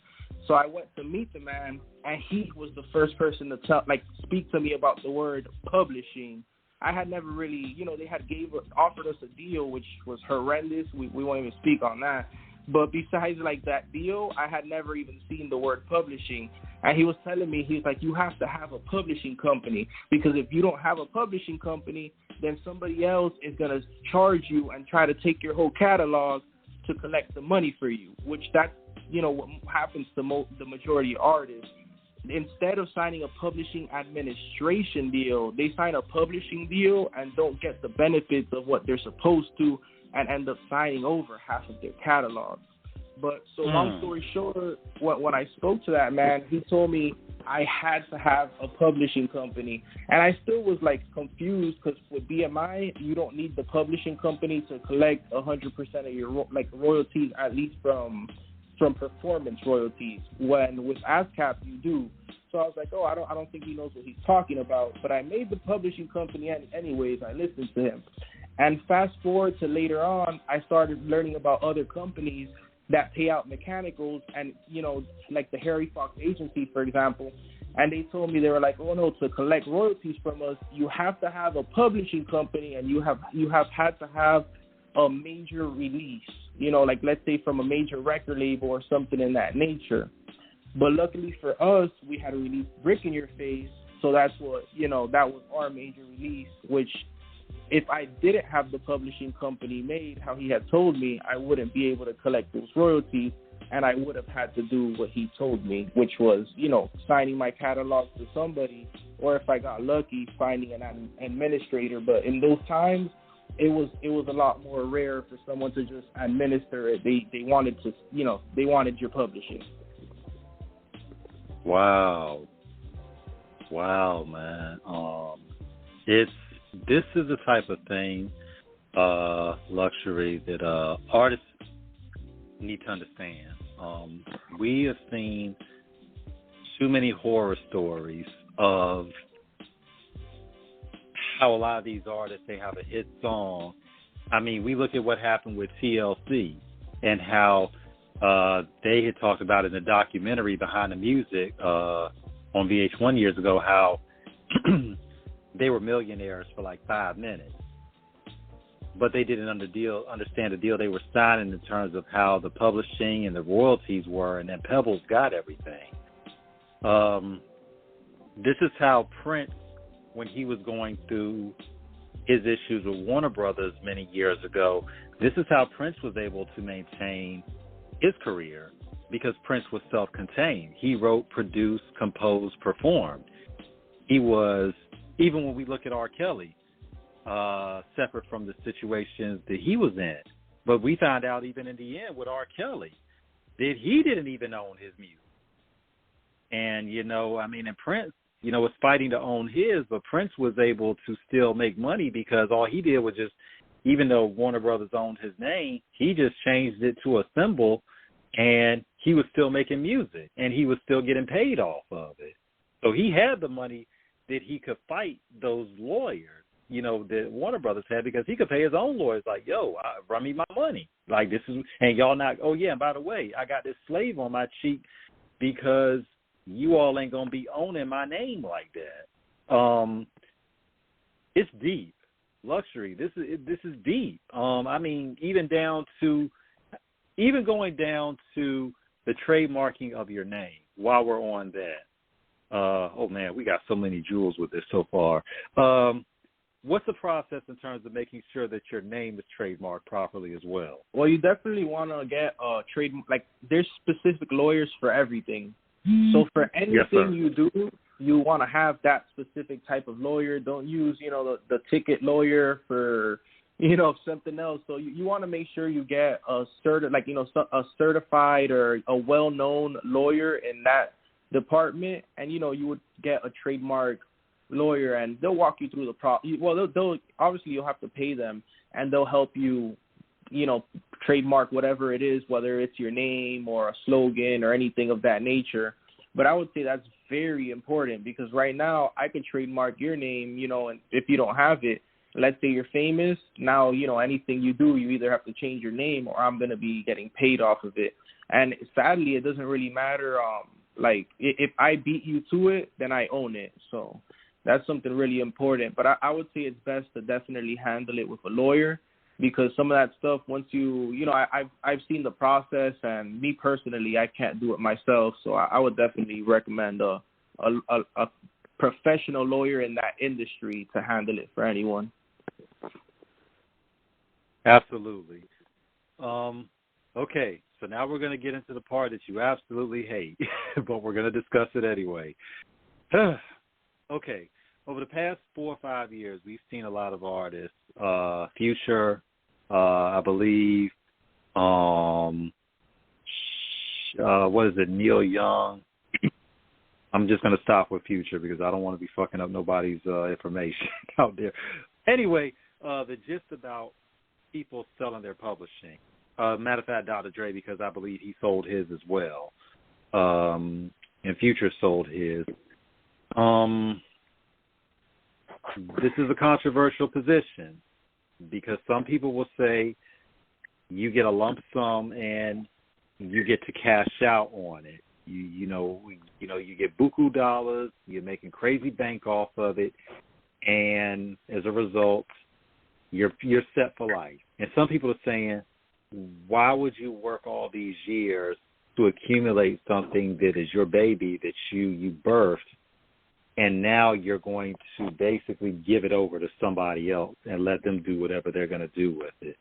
So I went to meet the man, and he was the first person to speak to me about the word publishing. I had never really, they had offered us a deal, which was horrendous. We won't even speak on that. But besides, that deal, I had never even seen the word publishing. And he was telling me, he's like, you have to have a publishing company, because if you don't have a publishing company, then somebody else is going to charge you and try to take your whole catalog to collect the money for you, which that's, what happens to the majority of artists. Instead of signing a publishing administration deal, they sign a publishing deal and don't get the benefits of what they're supposed to, and end up signing over half of their catalog. But so long story short, when I spoke to that man, he told me I had to have a publishing company. And I still was confused, because with BMI, you don't need the publishing company to collect 100% of your royalties, at least from performance royalties. When with ASCAP, you do. So I was like, I don't think he knows what he's talking about. But I made the publishing company anyways. I listened to him. And fast forward to later on, I started learning about other companies that pay out mechanicals, and, like the Harry Fox Agency, for example. And they told me, they were like, oh, no, to collect royalties from us, you have to have a publishing company, and you have had to have a major release, let's say from a major record label or something in that nature. But luckily for us, we had released Brick in Your Face, so that's what, that was our major release, which, if I didn't have the publishing company made how he had told me, I wouldn't be able to collect those royalties, and I would have had to do what he told me, which was, signing my catalog to somebody, or if I got lucky, finding an administrator. But in those times, it was a lot more rare for someone to just administer it. They wanted to, they wanted your publishing. Wow, man. This is the type of thing, luxury, that artists need to understand. We have seen too many horror stories of how a lot of these artists, they have a hit song. I mean, we look at what happened with TLC and how they had talked about in the documentary Behind the Music on VH1 years ago, how they were millionaires for 5 minutes, but they didn't understand the deal they were signing in terms of how the publishing and the royalties were, and then Pebbles got everything. This is how Prince, when he was going through his issues with Warner Brothers many years ago, this is how Prince was able to maintain his career, because Prince was self-contained. He wrote, produced, composed, performed. He was, even when we look at R. Kelly, separate from the situations that he was in. But we found out even in the end with R. Kelly that he didn't even own his music. And, and Prince, was fighting to own his, but Prince was able to still make money because all he did was just, even though Warner Brothers owned his name, he just changed it to a symbol, and he was still making music, and he was still getting paid off of it. So he had the money that he could fight those lawyers, that Warner Brothers had, because he could pay his own lawyers, like, yo, run me my money. Like, this is, and y'all not, oh, yeah, and by the way, I got this slave on my cheek because you all ain't going to be owning my name like that. It's deep. Luxury, this is deep. Even going down to the trademarking of your name, while we're on that. Oh, man, we got so many jewels with this so far. What's the process in terms of making sure that your name is trademarked properly as well? Well, you definitely want to get a trademark. Like, there's specific lawyers for everything. So for anything you do, you want to have that specific type of lawyer. Don't use, the ticket lawyer for, something else. So you want to make sure you get a certified or a well-known lawyer in that department, and you would get a trademark lawyer, and they'll walk you through the they'll obviously you'll have to pay them, and they'll help you, trademark whatever it is, whether it's your name or a slogan or anything of that nature. But I would say that's very important, because right now I could trademark your name, and if you don't have it, let's say you're famous, now, anything you do, you either have to change your name or I'm going to be getting paid off of it. And sadly, it doesn't really matter. If I beat you to it, then I own it. So that's something really important. But I would say it's best to definitely handle it with a lawyer, because some of that stuff, once I've seen the process, and me personally, I can't do it myself. So I would definitely recommend a professional lawyer in that industry to handle it for anyone. Absolutely. Okay, so now we're going to get into the part that you absolutely hate, but we're going to discuss it anyway. Okay, over the past 4 or 5 years, we've seen a lot of artists, Future, I believe, Neil Young. I'm just going to stop with Future because I don't want to be fucking up nobody's information out there. Anyway, the gist about people selling their publishing. Matter of fact, Dr. Dre, because I believe he sold his as well. And Future sold his. This is a controversial position, because some people will say you get a lump sum and you get to cash out on it. You get buku dollars, you're making crazy bank off of it, and as a result, you're set for life. And some people are saying, why would you work all these years to accumulate something that is your baby that you birthed, and now you're going to basically give it over to somebody else and let them do whatever they're going to do with it.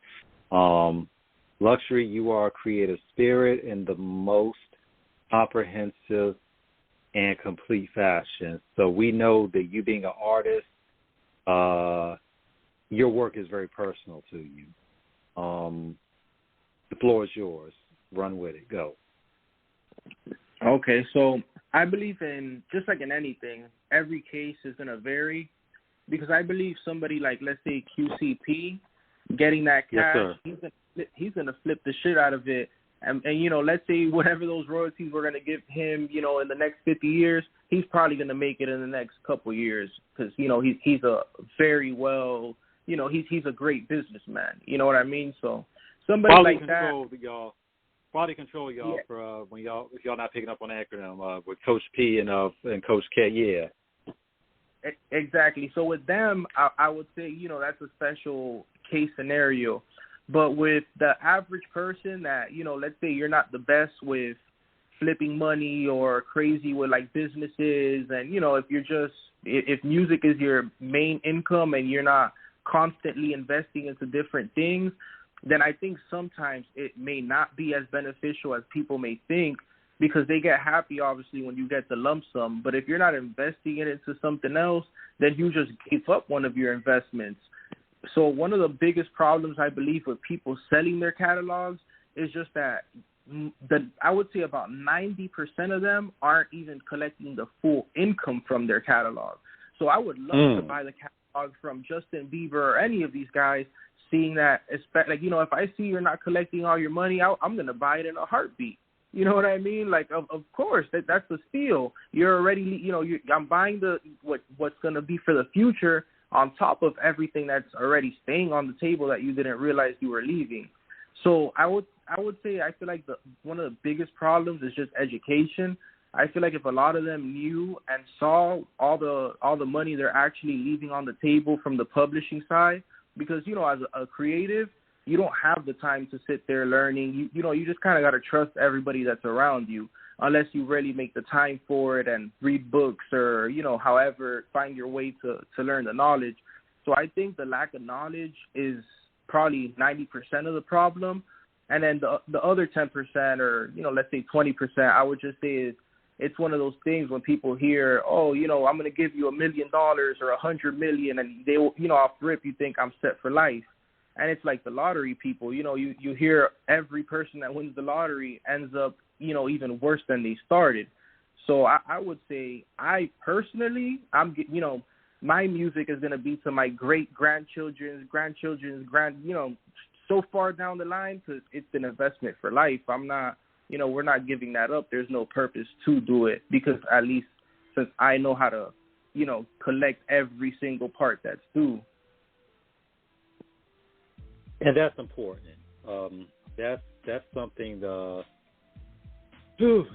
Luxury, you are a creative spirit in the most comprehensive and complete fashion. So we know that you being an artist, your work is very personal to you. The floor is yours. Run with it. Go. Okay, so I believe in, just like in anything, every case is going to vary, because I believe somebody like, let's say, QCP, getting that cash, yes, he's going to flip the shit out of it. And let's say whatever those royalties we're going to give him, in the next 50 years, he's probably going to make it in the next couple of years, because, he's a very well, he's a great businessman. You know what I mean? So somebody quality like control, that. Y'all. Quality control, y'all, Yeah. For when y'all, if y'all not picking up on the acronym, with Coach P and Coach K, yeah. Exactly. So with them, I would say, that's a special case scenario. But with the average person that, let's say you're not the best with flipping money or crazy with like businesses, and, if music is your main income and you're not constantly investing into different things, then I think sometimes it may not be as beneficial as people may think, because they get happy, obviously, when you get the lump sum. But if you're not investing it into something else, then you just give up one of your investments. So one of the biggest problems, I believe, with people selling their catalogs is just that I would say about 90% of them aren't even collecting the full income from their catalog. So I would love to buy the catalog from Justin Bieber or any of these guys, seeing that, like, you know, if I see you're not collecting all your money, I'm going to buy it in a heartbeat. You know what I mean? Like, of course, that's the steal. You're already, you know, I'm buying what's going to be for the future on top of everything that's already staying on the table that you didn't realize you were leaving. So I would say I feel like one of the biggest problems is just education. I feel like if a lot of them knew and saw all the money they're actually leaving on the table from the publishing side, because, you know, as a creative, you don't have the time to sit there learning. You know, you just kind of got to trust everybody that's around you, unless you really make the time for it and read books or, you know, however, find your way to learn the knowledge. So I think the lack of knowledge is probably 90% of the problem. And then the other 10%, or, you know, let's say 20%, I would just say it's one of those things when people hear, oh, you know, I'm going to give you $1 million or $100 million, and they will, you know, off rip, you think I'm set for life. And it's like the lottery people, you know, you hear every person that wins the lottery ends up, you know, even worse than they started. So I would say my music is going to be to my great-grandchildren's, you know, so far down the line, because it's an investment for life. I'm not, you know, we're not giving that up. There's no purpose to do it, because at least since I know how to, you know, collect every single part that's due. And that's important. That's something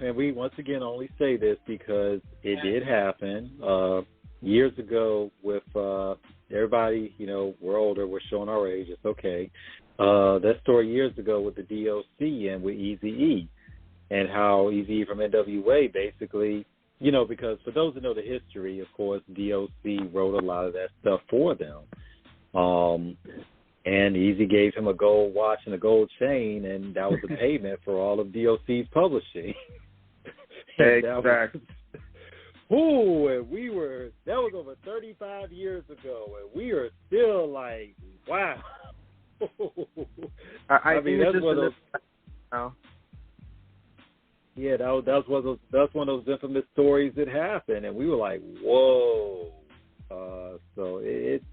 and we once again only say this because it did happen years ago with everybody. You know, we're older, we're showing our age. It's okay. That story years ago with the DOC and with Eazy-E, and how Eazy-E from NWA basically, you know, because for those who know the history, of course, DOC wrote a lot of that stuff for them. And Eazy gave him a gold watch and a gold chain, and that was the payment for all of DOC's publishing. Exactly. And that was over 35 years ago, and we are still like, wow. I mean, that's one of those. Yeah, that's one of those infamous stories that happened, and we were like, whoa. So it's.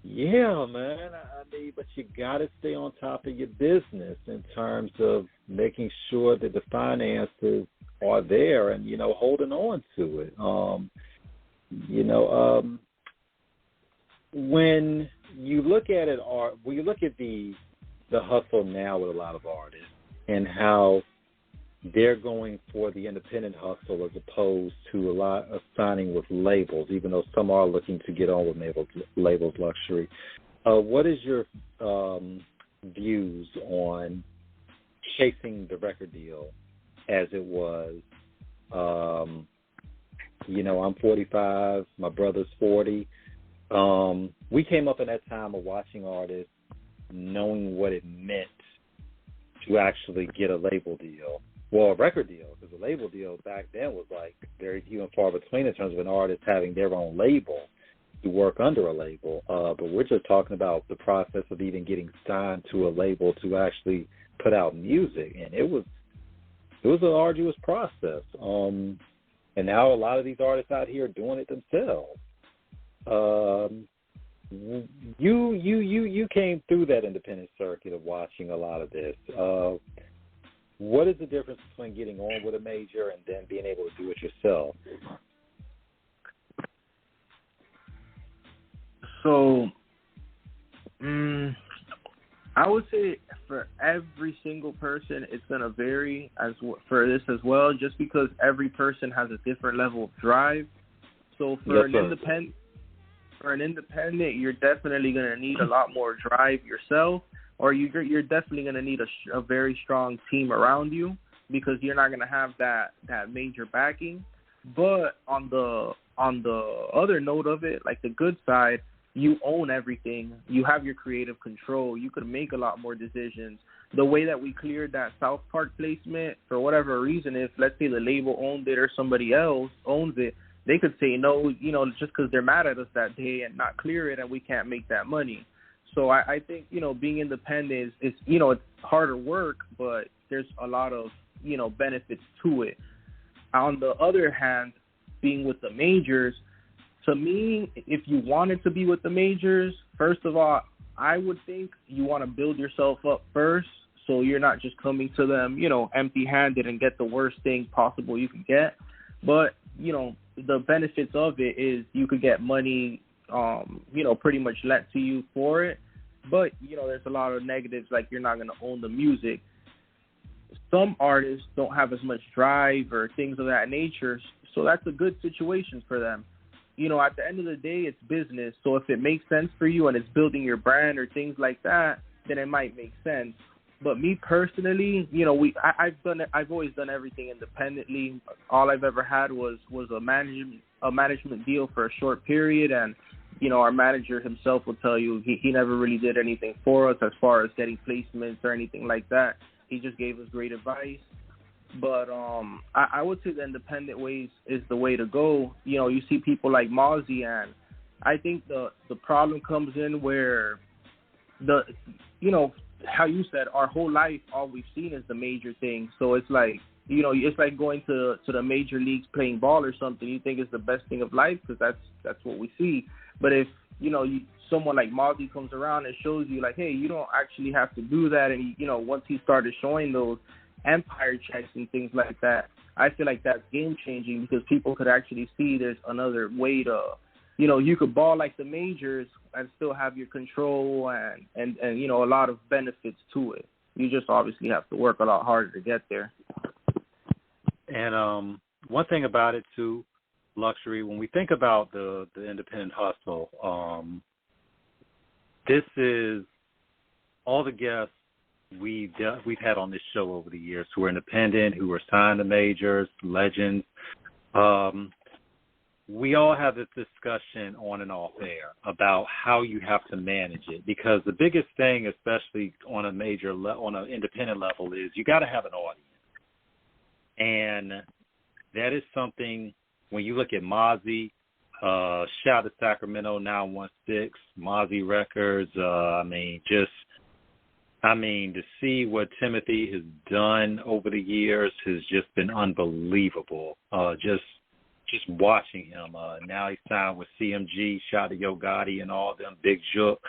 Yeah, man. I mean, but you got to stay on top of your business in terms of making sure that the finances are there and, you know, holding on to it. When you look at it, when you look at the hustle now with a lot of artists and how they're going for the independent hustle as opposed to a lot of signing with labels, even though some are looking to get on with labels luxury. What is your views on chasing the record deal as it was? You know, I'm 45, my brother's 40. We came up in that time of watching artists, knowing what it meant to actually get a label deal. Well, a record deal, because a label deal back then was like very few and far between in terms of an artist having their own label to work under a label. But we're just talking about the process of even getting signed to a label to actually put out music, and it was an arduous process. And now a lot of these artists out here are doing it themselves. You came through that independent circuit of watching a lot of this. What is the difference between getting on with a major and then being able to do it yourself? So, I would say for every single person, it's going to vary for this as well, just because every person has a different level of drive. So for an independent, you're definitely going to need a lot more drive yourself. Or you're definitely going to need a very strong team around you, because you're not going to have that major backing. But on the other note of it, like the good side, you own everything. You have your creative control. You could make a lot more decisions. The way that we cleared that South Park placement, for whatever reason, if let's say the label owned it or somebody else owns it, they could say no, just because they're mad at us that day and not clear it, and we can't make that money. So I think, being independent is it's harder work, but there's a lot of, benefits to it. On the other hand, being with the majors, to me, if you wanted to be with the majors, first of all, I would think you want to build yourself up first, so you're not just coming to them, empty-handed and get the worst thing possible you can get. But, the benefits of it is you could get money, pretty much lent to you for it. But, there's a lot of negatives, like you're not going to own the music. Some artists don't have as much drive or things of that nature, so that's a good situation for them. At the end of the day, it's business. So if it makes sense for you and it's building your brand or things like that, then it might make sense. But me personally, I've always done everything independently. All I've ever had was a management deal for a short period, and our manager himself will tell you he never really did anything for us as far as getting placements or anything like that. He just gave us great advice. But I would say the independent ways is the way to go. You see people like Mozzie, and I think the problem comes in where how you said, our whole life, all we've seen is the major thing. So it's like, it's like going to the major leagues playing ball or something. You think it's the best thing of life because that's what we see. But if, someone like Mozzie comes around and shows you like, hey, you don't actually have to do that. And, once he started showing those empire checks and things like that, I feel like that's game changing because people could actually see there's another way to, you could ball like the majors and still have your control and a lot of benefits to it. You just obviously have to work a lot harder to get there. And one thing about it too, Luxury, when we think about the independent hustle, this is all the guests we've had on this show over the years who are independent, who are signed to majors, legends. We all have this discussion on and off air about how you have to manage it, because the biggest thing, especially on a major on an independent level, is you got to have an audience, and that is something. When you look at Mozzie, shout out to Sacramento 916, Mozzie Records. To see what Timothy has done over the years has just been unbelievable. Just watching him. Now he's signed with CMG, shout out to Yo Gotti and all them, Big Jook.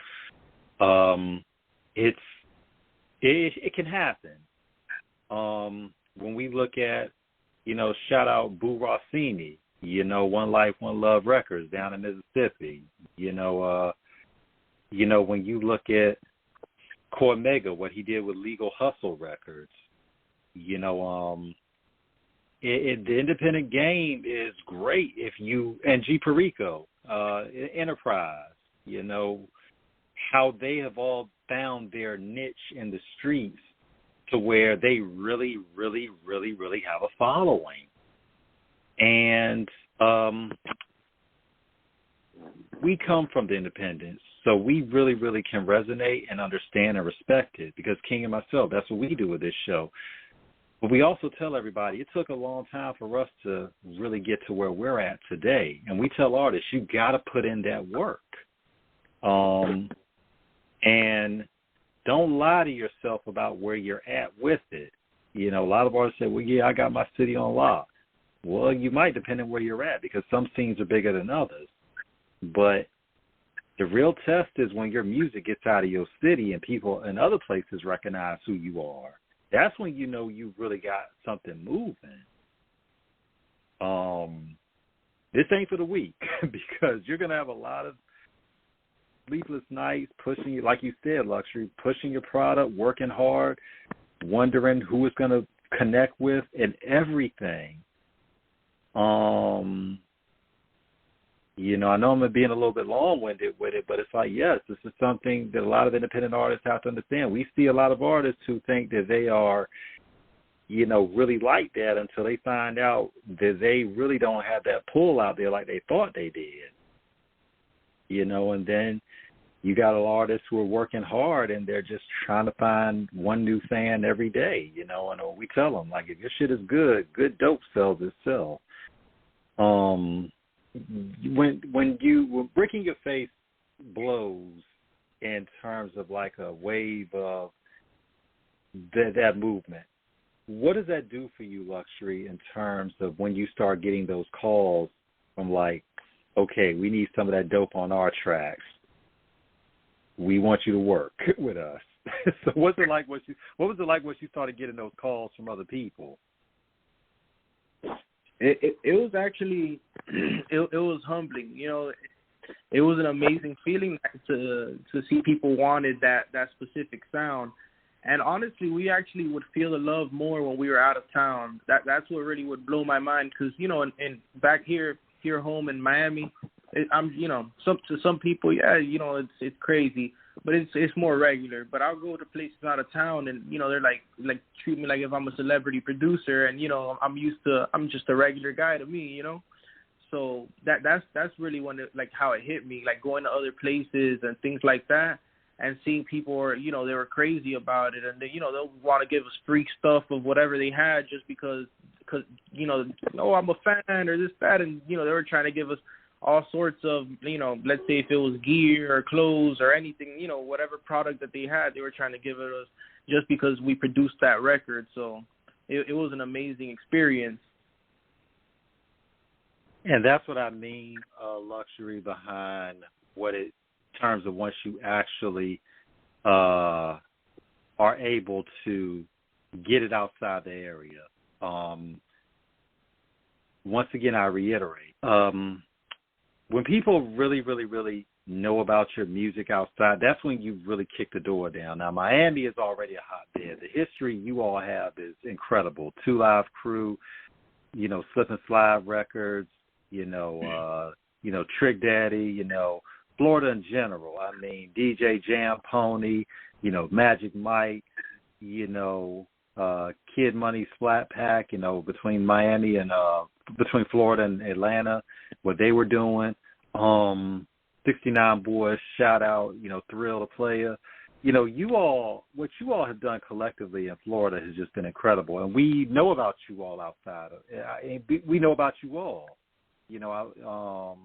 It can happen. When we look at, shout out Boo Rossini, One Life, One Love Records down in Mississippi. When you look at Cormega, what he did with Legal Hustle Records, the independent game is great if you, and G Perico, Enterprise, how they have all found their niche in the streets to where they really, really, really, really have a following. And we come from the independents, so we really, really can resonate and understand and respect it, because King and myself, that's what we do with this show. But we also tell everybody it took a long time for us to really get to where we're at today. And we tell artists, you got to put in that work. And don't lie to yourself about where you're at with it. A lot of artists say, well, yeah, I got my city on lock. Well, you might, depending on where you're at, because some scenes are bigger than others. But the real test is when your music gets out of your city and people in other places recognize who you are. That's when you know you really got something moving. This ain't for the weak, because you're going to have a lot of sleepless nights pushing, like you said, Luxury, pushing your product, working hard, wondering who it's going to connect with and everything. I know I'm being a little bit long-winded with it, but it's like, yes, this is something that a lot of independent artists have to understand. We see a lot of artists who think that they are, really like that until they find out that they really don't have that pull out there like they thought they did. And then you got a lot of artists who are working hard and they're just trying to find one new fan every day, and we tell them, like, if your shit is good, good dope sells itself. when Breaking Your Face blows in terms of like a wave of that movement, what does that do for you, Luxury, in terms of when you start getting those calls from like, okay, we need some of that dope on our tracks. We want you to work with us. So what was it like once you started getting those calls from other people? It was actually it was humbling. You know, it was an amazing feeling to see people wanted that specific sound. And honestly, we actually would feel the love more when we were out of town. That's what really would blow my mind, because you know, and back here home in Miami, to some people, yeah, you know, it's crazy, but it's more regular. But I'll go to places out of town, and you know, they're like treat me like if I'm a celebrity producer, and you know, I'm just a regular guy to me, you know. So that's really when how it hit me, like going to other places and things like that. And seeing people, you know, they were crazy about it, and they, you know, they'll want to give us free stuff of whatever they had just because you know, oh, I'm a fan or this, that, and you know, they were trying to give us all sorts of, you know, let's say if it was gear or clothes or anything, you know, whatever product that they had, they were trying to give it us just because we produced that record. So it was an amazing experience. And that's what I mean, Luxury, behind what it. In terms of once you actually are able to get it outside the area. Once again, I reiterate, when people really, really, really know about your music outside, that's when you really kick the door down. Now, Miami is already a hotbed. The history you all have is incredible. 2 Live Crew, you know, Slip and Slide Records, you know, Trick Daddy, you know, Florida in general. I mean, DJ Jam Pony, you know, Magic Mike, you know, Kid Money Splat Pack, you know, between Miami and between Florida and Atlanta, what they were doing. 69 Boys, shout out, you know, Thrill the Player. You know, what you all have done collectively in Florida has just been incredible. And we know about you all outside we know about you all, you know,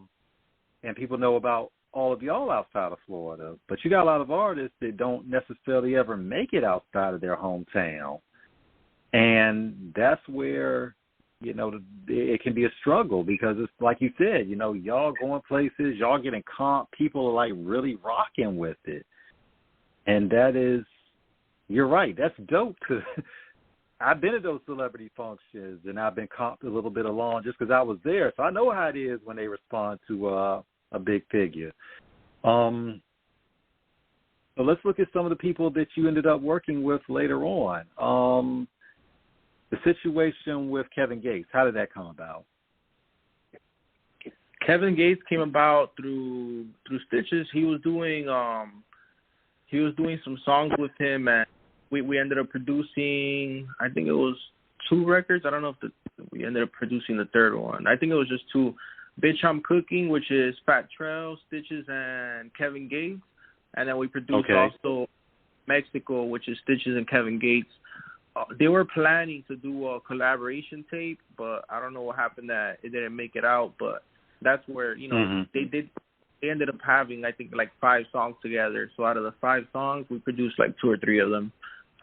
and people know about all of y'all outside of Florida, but you got a lot of artists that don't necessarily ever make it outside of their hometown. And that's where, you know, it can be a struggle, because it's like you said, you know, y'all going places, y'all getting comp, people are like really rocking with it. And that is, you're right, that's dope, because I've been at those celebrity functions and I've been comped a little bit along just because I was there. So I know how it is when they respond to a big figure. So let's look at some of the people that you ended up working with later on. The situation with Kevin Gates, how did that come about? Kevin Gates came about through Stitches. He was doing some songs with him, and we ended up producing, I think it was 2 records. I don't know if we ended up producing the third one. I think it was just 2. Bitch I'm Cooking, which is Fat Trail, Stitches, and Kevin Gates. And then we produced also Mexico, which is Stitches and Kevin Gates. They were planning to do a collaboration tape, but I don't know what happened that it didn't make it out. But that's where, you know, they ended up having, I think, like 5 songs together. So out of the 5 songs, we produced like 2 or 3 of them.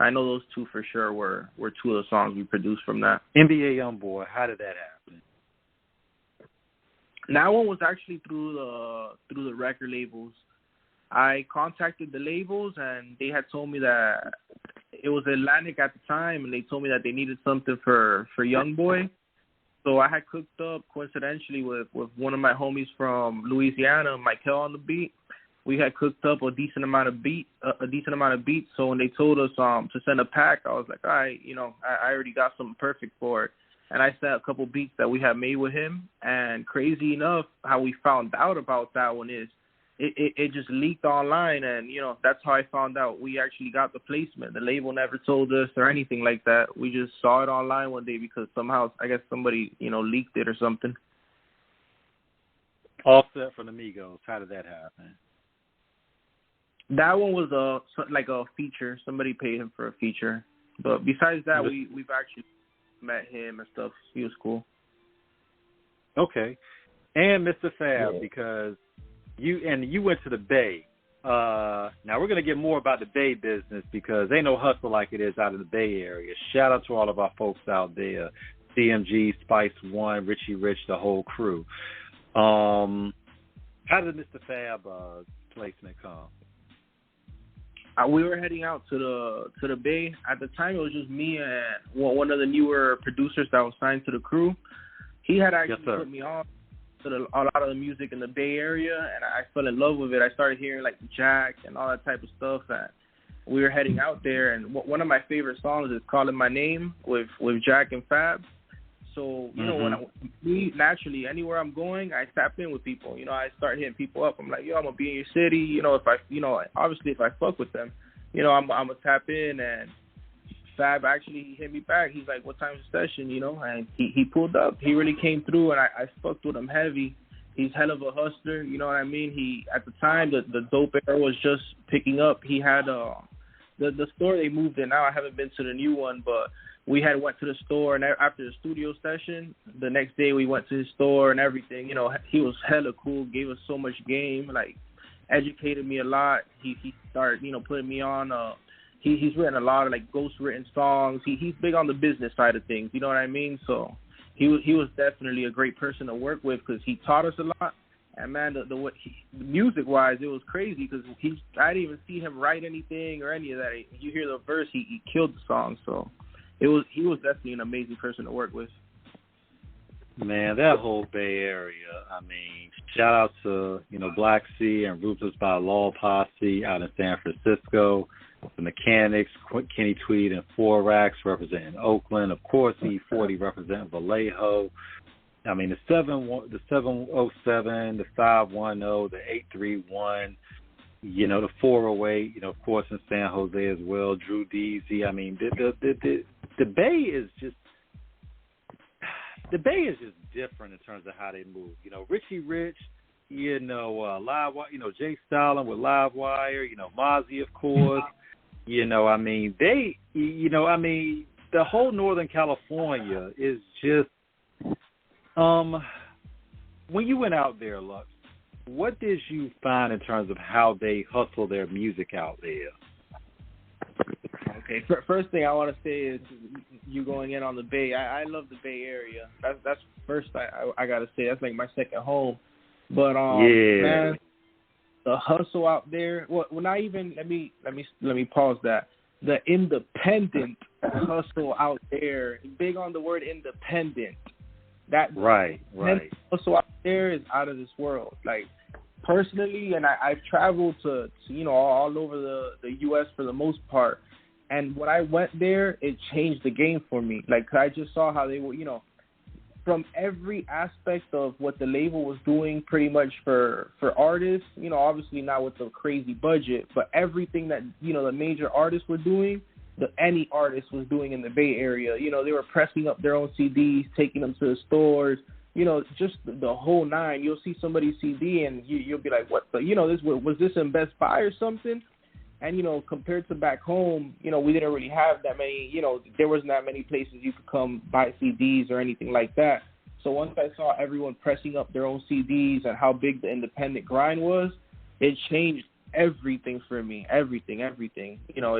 I know those 2 for sure were 2 of the songs we produced from that. NBA Youngboy, how did that happen? That one was actually through the record labels. I contacted the labels, and they had told me that it was Atlantic at the time, and they told me that they needed something for Youngboy. So I had cooked up, coincidentally, with one of my homies from Louisiana, Michael on the beat. We had cooked up a decent amount of beats. So when they told us to send a pack, I was like, all right, you know, I already got something perfect for it. And I sent a couple beats that we had made with him. And crazy enough, how we found out about that one is it just leaked online. And, you know, that's how I found out we actually got the placement. The label never told us or anything like that. We just saw it online one day because somehow, I guess somebody, you know, leaked it or something. Offset from the Migos, how did that happen? That one was like a feature. Somebody paid him for a feature. But besides that, we've actually met him and stuff. He was cool. Okay. And Mr. Fab, because you went to the Bay. Now we're going to get more about the Bay business because ain't no hustle like it is out in the Bay Area. Shout out to all of our folks out there, CMG, Spice One, Richie Rich, the whole crew. How did Mr. Fab placement come? We were heading out to the Bay. At the time, it was just me and one of the newer producers that was signed to the crew. He had actually put me on to a lot of the music in the Bay Area, and I fell in love with it. I started hearing like Jack and all that type of stuff, and we were heading out there. And one of my favorite songs is "Calling My Name" with Jack and Fab. So you know, when naturally anywhere I'm going, I tap in with people. You know, I start hitting people up. I'm like, yo, I'm gonna be in your city. You know, obviously if I fuck with them, you know, I'm gonna tap in. And Fab actually hit me back. He's like, what time's the session? You know, and he pulled up. He really came through, and I fucked with him heavy. He's hell of a hustler. You know what I mean? He at the time the dope era was just picking up. He had the store they moved in. Now I haven't been to the new one, but we had went to the store, and after the studio session, the next day we went to his store and everything. You know, he was hella cool, gave us so much game, like educated me a lot. He started, you know, putting me on. He's written a lot of like ghost-written songs. He's big on the business side of things. You know what I mean? So he was definitely a great person to work with because he taught us a lot. And man, the music-wise, it was crazy because I didn't even see him write anything or any of that. You hear the verse, he killed the song. So he was definitely an amazing person to work with. Man, that whole Bay Area, I mean, shout out to, you know, Black Sea and Ruthless by Law Posse out in San Francisco, the Mechanics, Kenny Tweed and Forax representing Oakland, of course, E40 representing Vallejo. I mean, the 707, the 510, the 831, you know, the 408, you know, of course, in San Jose as well, Drew Deasy. I mean, the Bay is just different in terms of how they move. You know, Richie Rich, you know, Livewire, you know, Jay Stalin with Livewire, you know, Mozzie, of course. You know, I mean, the whole Northern California is just, when you went out there, Lux, what did you find in terms of how they hustle their music out there? Okay, first thing I want to say is you going in on the Bay. I love the Bay Area. That's first I got to say. That's like my second home. But man, the hustle out there. Well, not even. Let me pause that. The independent hustle out there. Big on the word independent. That right. Hustle out there is out of this world. Like personally, and I've traveled to you know all over the U.S. for the most part. And when I went there, it changed the game for me. Like, I just saw how they were, you know, from every aspect of what the label was doing pretty much for artists, you know, obviously not with the crazy budget, but everything that, you know, the major artists were doing, any artist was doing in the Bay Area. You know, they were pressing up their own CDs, taking them to the stores, you know, just the whole nine. You'll see somebody's CD and you'll be like, what the, you know, was this in Best Buy or something? And, you know, compared to back home, you know, we didn't really have that many, you know, there wasn't that many places you could come buy CDs or anything like that. So once I saw everyone pressing up their own CDs and how big the independent grind was, it changed everything for me, everything. You know,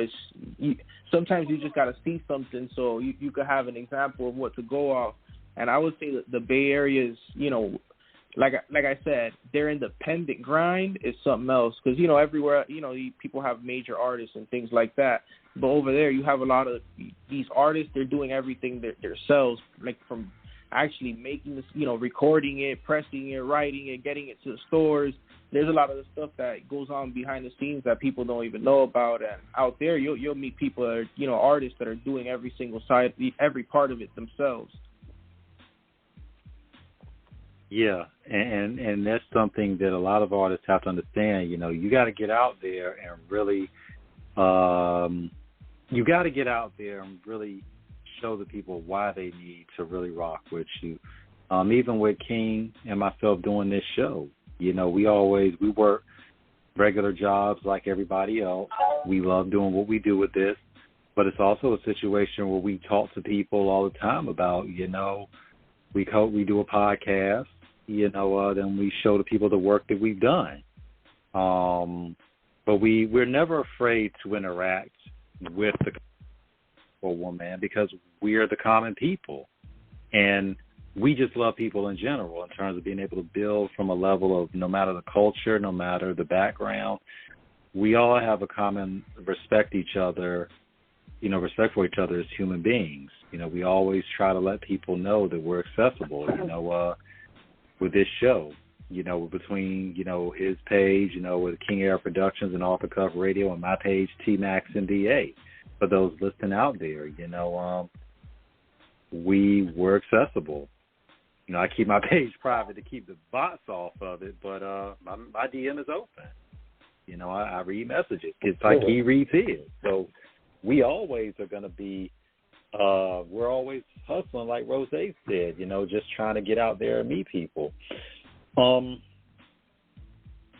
sometimes you just got to see something so you could have an example of what to go off. And I would say that the Bay Area is, you know, like I said, their independent grind is something else because, you know, everywhere, you know, people have major artists and things like that. But over there, you have a lot of these artists, they're doing everything themselves, like from actually making this, you know, recording it, pressing it, writing it, getting it to the stores. There's a lot of the stuff that goes on behind the scenes that people don't even know about. And out there, you'll meet people that are, you know, artists that are doing every single side, every part of it themselves. Yeah, and that's something that a lot of artists have to understand. You know, you got to get out there and really, show the people why they need to really rock with you. Even with King and myself doing this show, you know, we work regular jobs like everybody else. We love doing what we do with this, but it's also a situation where we talk to people all the time about, you know, we do a podcast. then we show the people the work that we've done. But we're never afraid to interact with the woman because we are the common people. And we just love people in general in terms of being able to build from a level of no matter the culture, no matter the background, we all have a common respect for each other as human beings. We always try to let people know that we're accessible, with this show, between, his page, with King Air Productions and Off the Cuff Radio and my page, T-Max and DA. For those listening out there, we were accessible. I keep my page private to keep the bots off of it, but my DM is open. I read messages. It's like he reads his. So we always are going to be, we're always hustling, like Rose said, just trying to get out there and meet people. When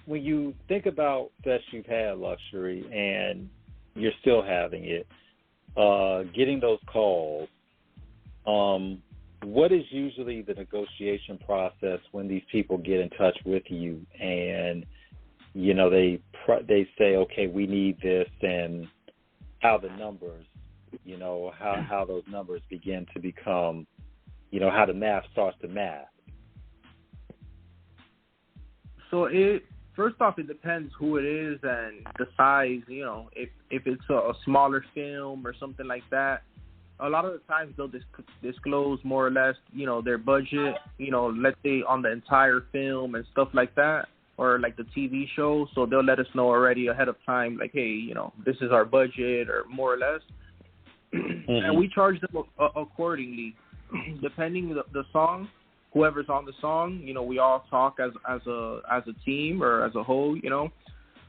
you think about that you've had luxury and you're still having it, getting those calls, what is usually the negotiation process when these people get in touch with you and, they say, okay, we need this, and how the numbers, how those numbers begin to become, how the math starts to math? So first off, it depends who it is and the size, if it's a smaller film or something like that. A lot of the times they'll disclose more or less, their budget, let's say on the entire film and stuff like that, or like the TV show. So they'll let us know already ahead of time, like, hey, this is our budget, or more or less. Mm-hmm. And we charge them accordingly, depending the song. Whoever's on the song, we all talk as a team or as a whole,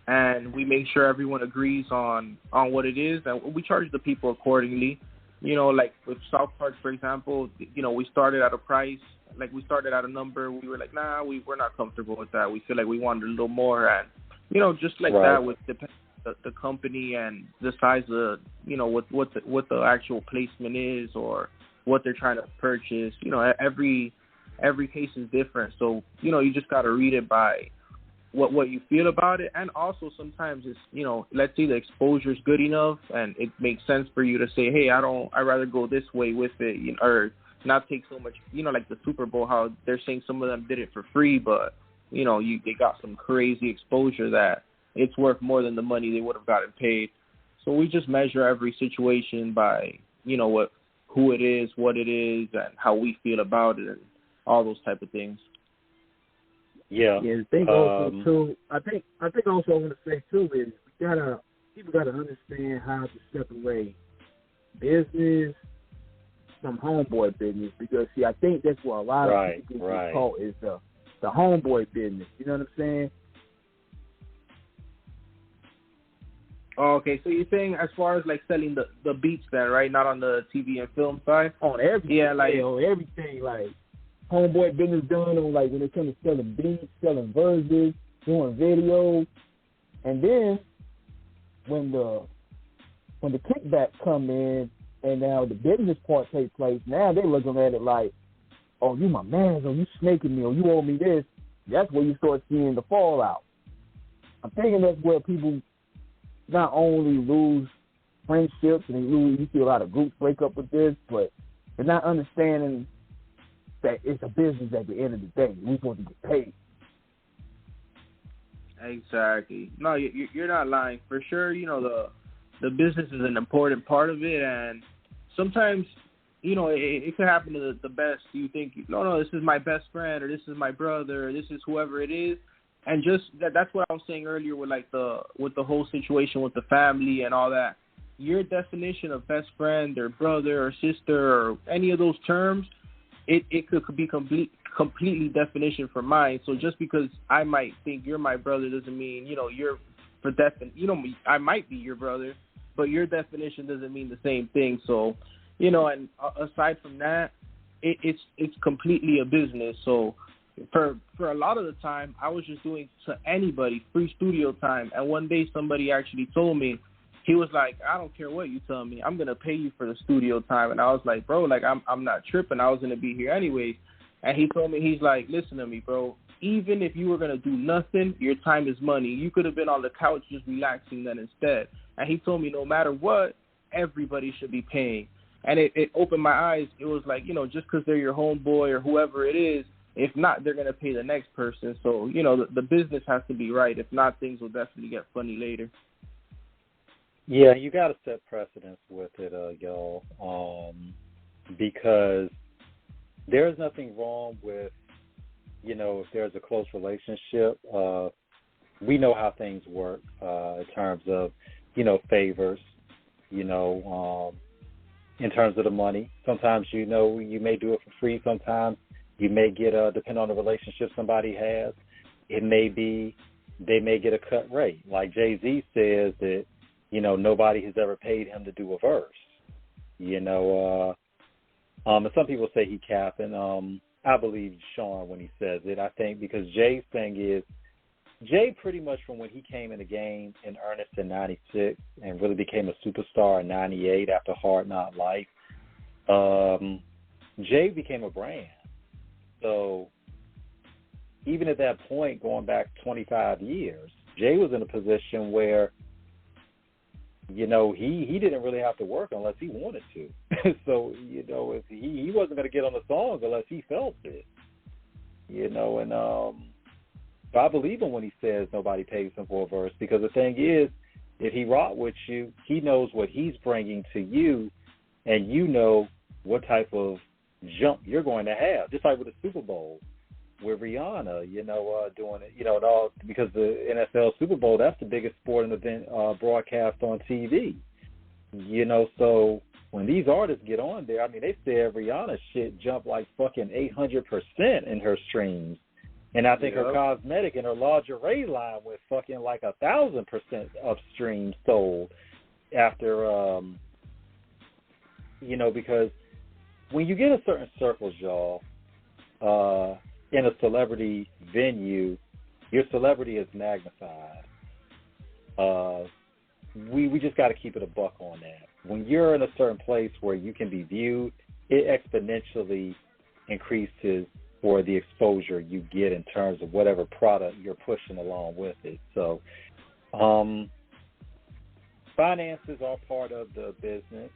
and we make sure everyone agrees on what it is, and we charge the people accordingly. Like with South Park, for example, we started at a price, like we started at a number. We were like, nah, we're not comfortable with that. We feel like we wanted a little more, and just like right. That with the company and the size of what the actual placement is or what they're trying to purchase. Every case is different, so you just got to read it by what you feel about it. And also sometimes it's let's say the exposure is good enough and it makes sense for you to say, hey, I'd rather go this way with it, or not take so much, like the Super Bowl, how they're saying some of them did it for free, but they got some crazy exposure that it's worth more than the money they would have gotten paid. So we just measure every situation by who it is, what it is, and how we feel about it, and all those type of things. Yeah. Yeah. I think also too. I think also I want to say too is people gotta understand how to separate business from homeboy business, because see, I think that's what a lot of people get caught is the homeboy business. You know what I'm saying? Oh, okay, so you're saying as far as like selling the beats then, right? Not on the TV and film side? On everything. Yeah, like on everything, like homeboy business done on like when it comes to selling beats, selling verses, doing videos. And then when the kickback come in and now the business part takes place, now they're looking at it like, oh, you my man, or you snaking me, or you owe me this. That's where you start seeing the fallout. I'm thinking that's where people not only lose friendships and you see a lot of groups break up with this, but they're not understanding that it's a business at the end of the day. We're supposed to get paid. Exactly. No, you're not lying. For sure, the business is an important part of it, and sometimes, it could happen to the best. You think, no, this is my best friend, or this is my brother, or this is whoever it is. And just that's what I was saying earlier with the whole situation with the family and all that. Your definition of best friend or brother or sister or any of those terms, it could be completely definition from mine. So just because I might think you're my brother doesn't mean you're I might be your brother, but your definition doesn't mean the same thing. So and aside from that, it's completely a business. So for a lot of the time, I was just doing to anybody free studio time. And one day somebody actually told me, he was like, I don't care what you tell me, I'm going to pay you for the studio time. And I was like, bro, like I'm not tripping. I was going to be here anyways. And he told me, he's like, listen to me, bro. Even if you were going to do nothing, your time is money. You could have been on the couch just relaxing then instead. And he told me no matter what, everybody should be paying. And it opened my eyes. It was like, just because they're your homeboy or whoever it is, if not, they're going to pay the next person. So, the business has to be right. If not, things will definitely get funny later. Yeah, you got to set precedence with it, y'all, because there's nothing wrong with, if there's a close relationship. We know how things work in terms of, favors, in terms of the money. Sometimes, you may do it for free. Sometimes you may get, depending on the relationship somebody has, they may get a cut rate. Like Jay-Z says that, nobody has ever paid him to do a verse, and some people say he capping. I believe Sean when he says it. I think because Jay's thing is, Jay pretty much from when he came in the game in earnest in 96 and really became a superstar in 98 after Hard Knock Life, Jay became a brand. So even at that point, going back 25 years, Jay was in a position where, he didn't really have to work unless he wanted to. So, if he wasn't going to get on the songs unless he felt it, and so I believe him when he says nobody pays him for a verse, because the thing is, if he rock with you, he knows what he's bringing to you, and you know what type of jump you're going to have, just like with the Super Bowl. With Rihanna, doing it, and all, because the NFL Super Bowl, that's the biggest sporting event broadcast on TV. So when these artists get on there, I mean, they said Rihanna's shit jumped like fucking 800% in her streams. And I think her cosmetic and her lingerie line went fucking like 1,000% of streams sold after, because when you get in certain circles, y'all, in a celebrity venue, your celebrity is magnified. We just got to keep it a buck on that. When you're in a certain place where you can be viewed, it exponentially increases for the exposure you get in terms of whatever product you're pushing along with it. So finances are part of the business,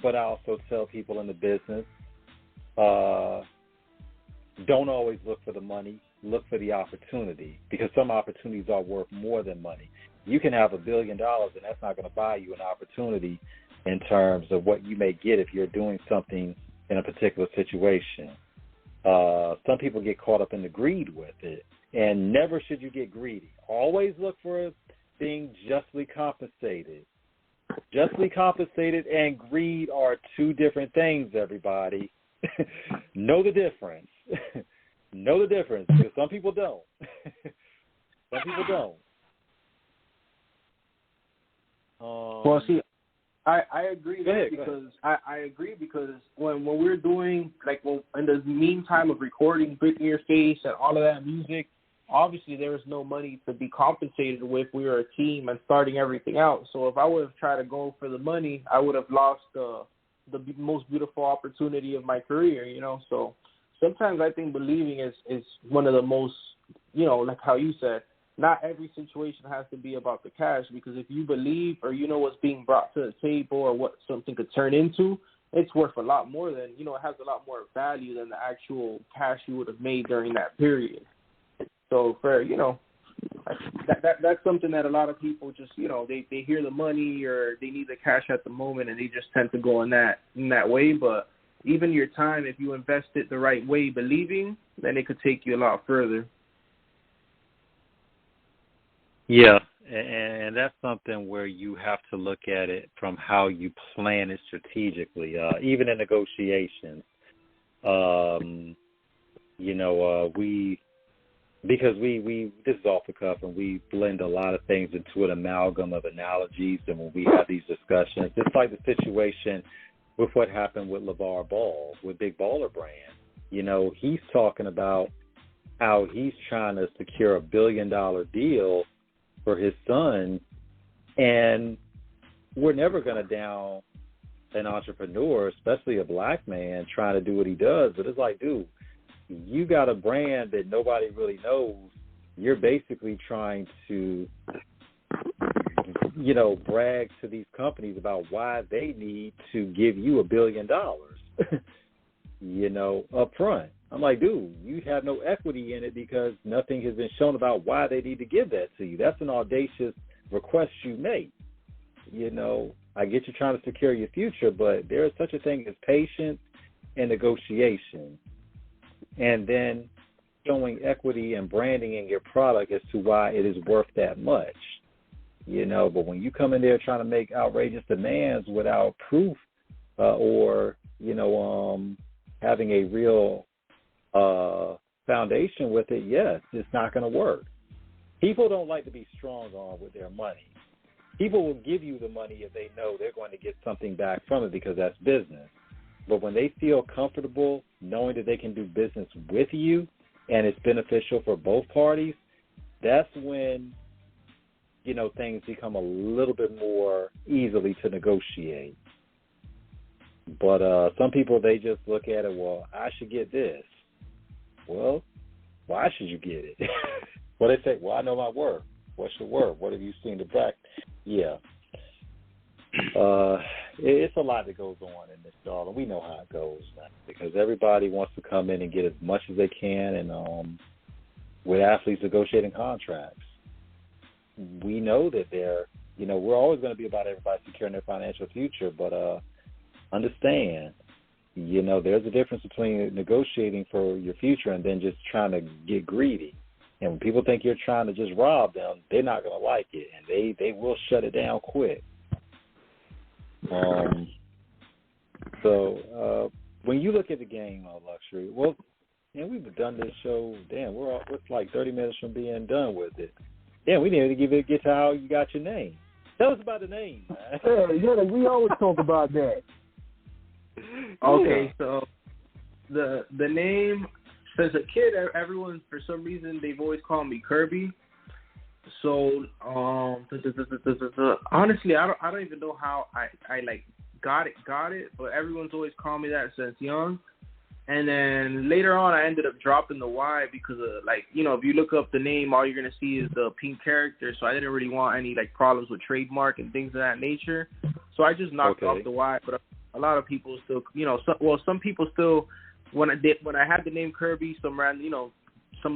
but I also tell people in the business, don't always look for the money, look for the opportunity, because some opportunities are worth more than money. You can have $1 billion, and that's not going to buy you an opportunity in terms of what you may get if you're doing something in a particular situation. Some people get caught up in the greed with it, and never should you get greedy. Always look for being justly compensated. Justly compensated and greed are two different things, everybody. Know the difference. Know the difference, because some people don't. Some people don't. Well, see, I agree there because I agree because when we're doing, like, in the meantime of recording Brick in Your Face and all of that music, obviously there was no money to be compensated with. We were a team and starting everything out. So if I would have tried to go for the money, I would have lost the most beautiful opportunity of my career, So sometimes I think believing is one of the most, like how you said, not every situation has to be about the cash, because if you believe or you know what's being brought to the table or what something could turn into, it's worth a lot more than, it has a lot more value than the actual cash you would have made during that period. So that's something that a lot of people just, they hear the money or they need the cash at the moment and they just tend to go in that way. But even your time, if you invest it the right way, believing, then it could take you a lot further. Yeah, and that's something where you have to look at it from how you plan it strategically, even in negotiations. Because we this is off the cuff, and we blend a lot of things into an amalgam of analogies, and when we have these discussions, it's like the situation with what happened with LeVar Ball, with Big Baller Brand. He's talking about how he's trying to secure $1 billion deal for his son, and we're never going to down an entrepreneur, especially a black man, trying to do what he does. But it's like, dude, you got a brand that nobody really knows. You're basically trying to, brag to these companies about why they need to give you $1 billion, up front. I'm like, dude, you have no equity in it because nothing has been shown about why they need to give that to you. That's an audacious request you make. I get you trying to secure your future, but there is such a thing as patience and negotiation. And then showing equity and branding in your product as to why it is worth that much. But when you come in there trying to make outrageous demands without proof or having a real foundation with it, yes, it's not going to work. People don't like to be strong on with their money. People will give you the money if they know they're going to get something back from it because that's business. But when they feel comfortable knowing that they can do business with you and it's beneficial for both parties, that's when, things become a little bit more easily to negotiate. But some people, they just look at it, well, I should get this. Well, why should you get it? Well, they say, well, I know my worth. What's your worth? What have you seen the back? Yeah. It's a lot that goes on in this, y'all, and we know how it goes, man, because everybody wants to come in and get as much as they can, and with athletes negotiating contracts, we know that we're always going to be about everybody securing their financial future, but understand, there's a difference between negotiating for your future and then just trying to get greedy. And when people think you're trying to just rob them, they're not going to like it, and they will shut it down quick. So when you look at the game of luxury, well, we've done this show. Damn, we're like 30 minutes from being done with it. Damn, we didn't even get to how you got your name. Tell us about the name, man. Yeah, we always talk about that. Okay, so the name, since a kid, everyone, for some reason, they've always called me Kirby. So, honestly, I don't even know how I got it, but everyone's always called me that since young. And then later on, I ended up dropping the Y because of, if you look up the name, all you're going to see is the pink character. So I didn't really want any, problems with trademark and things of that nature. So I just knocked off the Y. But a lot of people still, some people still, when I had the name Kirby, some of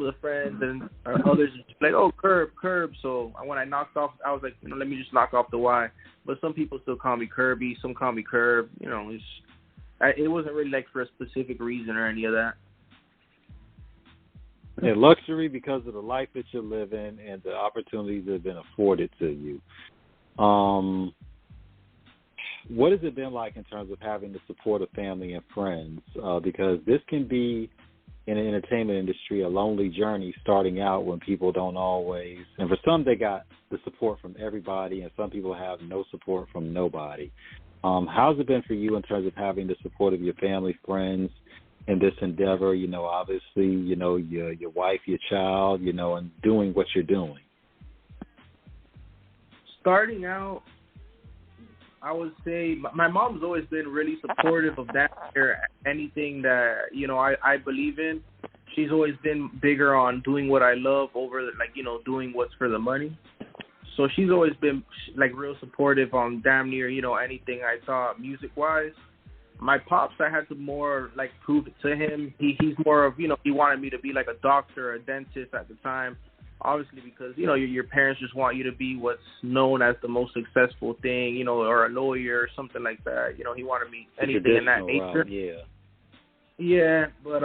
the friends and others like, oh, Kirb. So when I knocked off, I was like, let me just knock off the Y. But some people still call me Kirby. Some call me Kirb. It wasn't really for a specific reason or any of that. And luxury because of the life that you're living and the opportunities that have been afforded to you. What has it been like in terms of having the support of family and friends? Because this can be, in the entertainment industry, a lonely journey starting out when people don't always, and for some they got the support from everybody and some people have no support from nobody. How's it been for you in terms of having the support of your family, friends in this endeavor, obviously, your wife, your child, and doing what you're doing? Starting out, I would say my mom's always been really supportive of that or anything that, I believe in. She's always been bigger on doing what I love over, doing what's for the money. So she's always been, real supportive on damn near, anything I thought music-wise. My pops, I had to more, prove it to him. He's more of, he wanted me to be, a doctor or a dentist at the time. Obviously, because, your parents just want you to be what's known as the most successful thing, or a lawyer or something like that. He wanted me anything in that nature. Yeah, but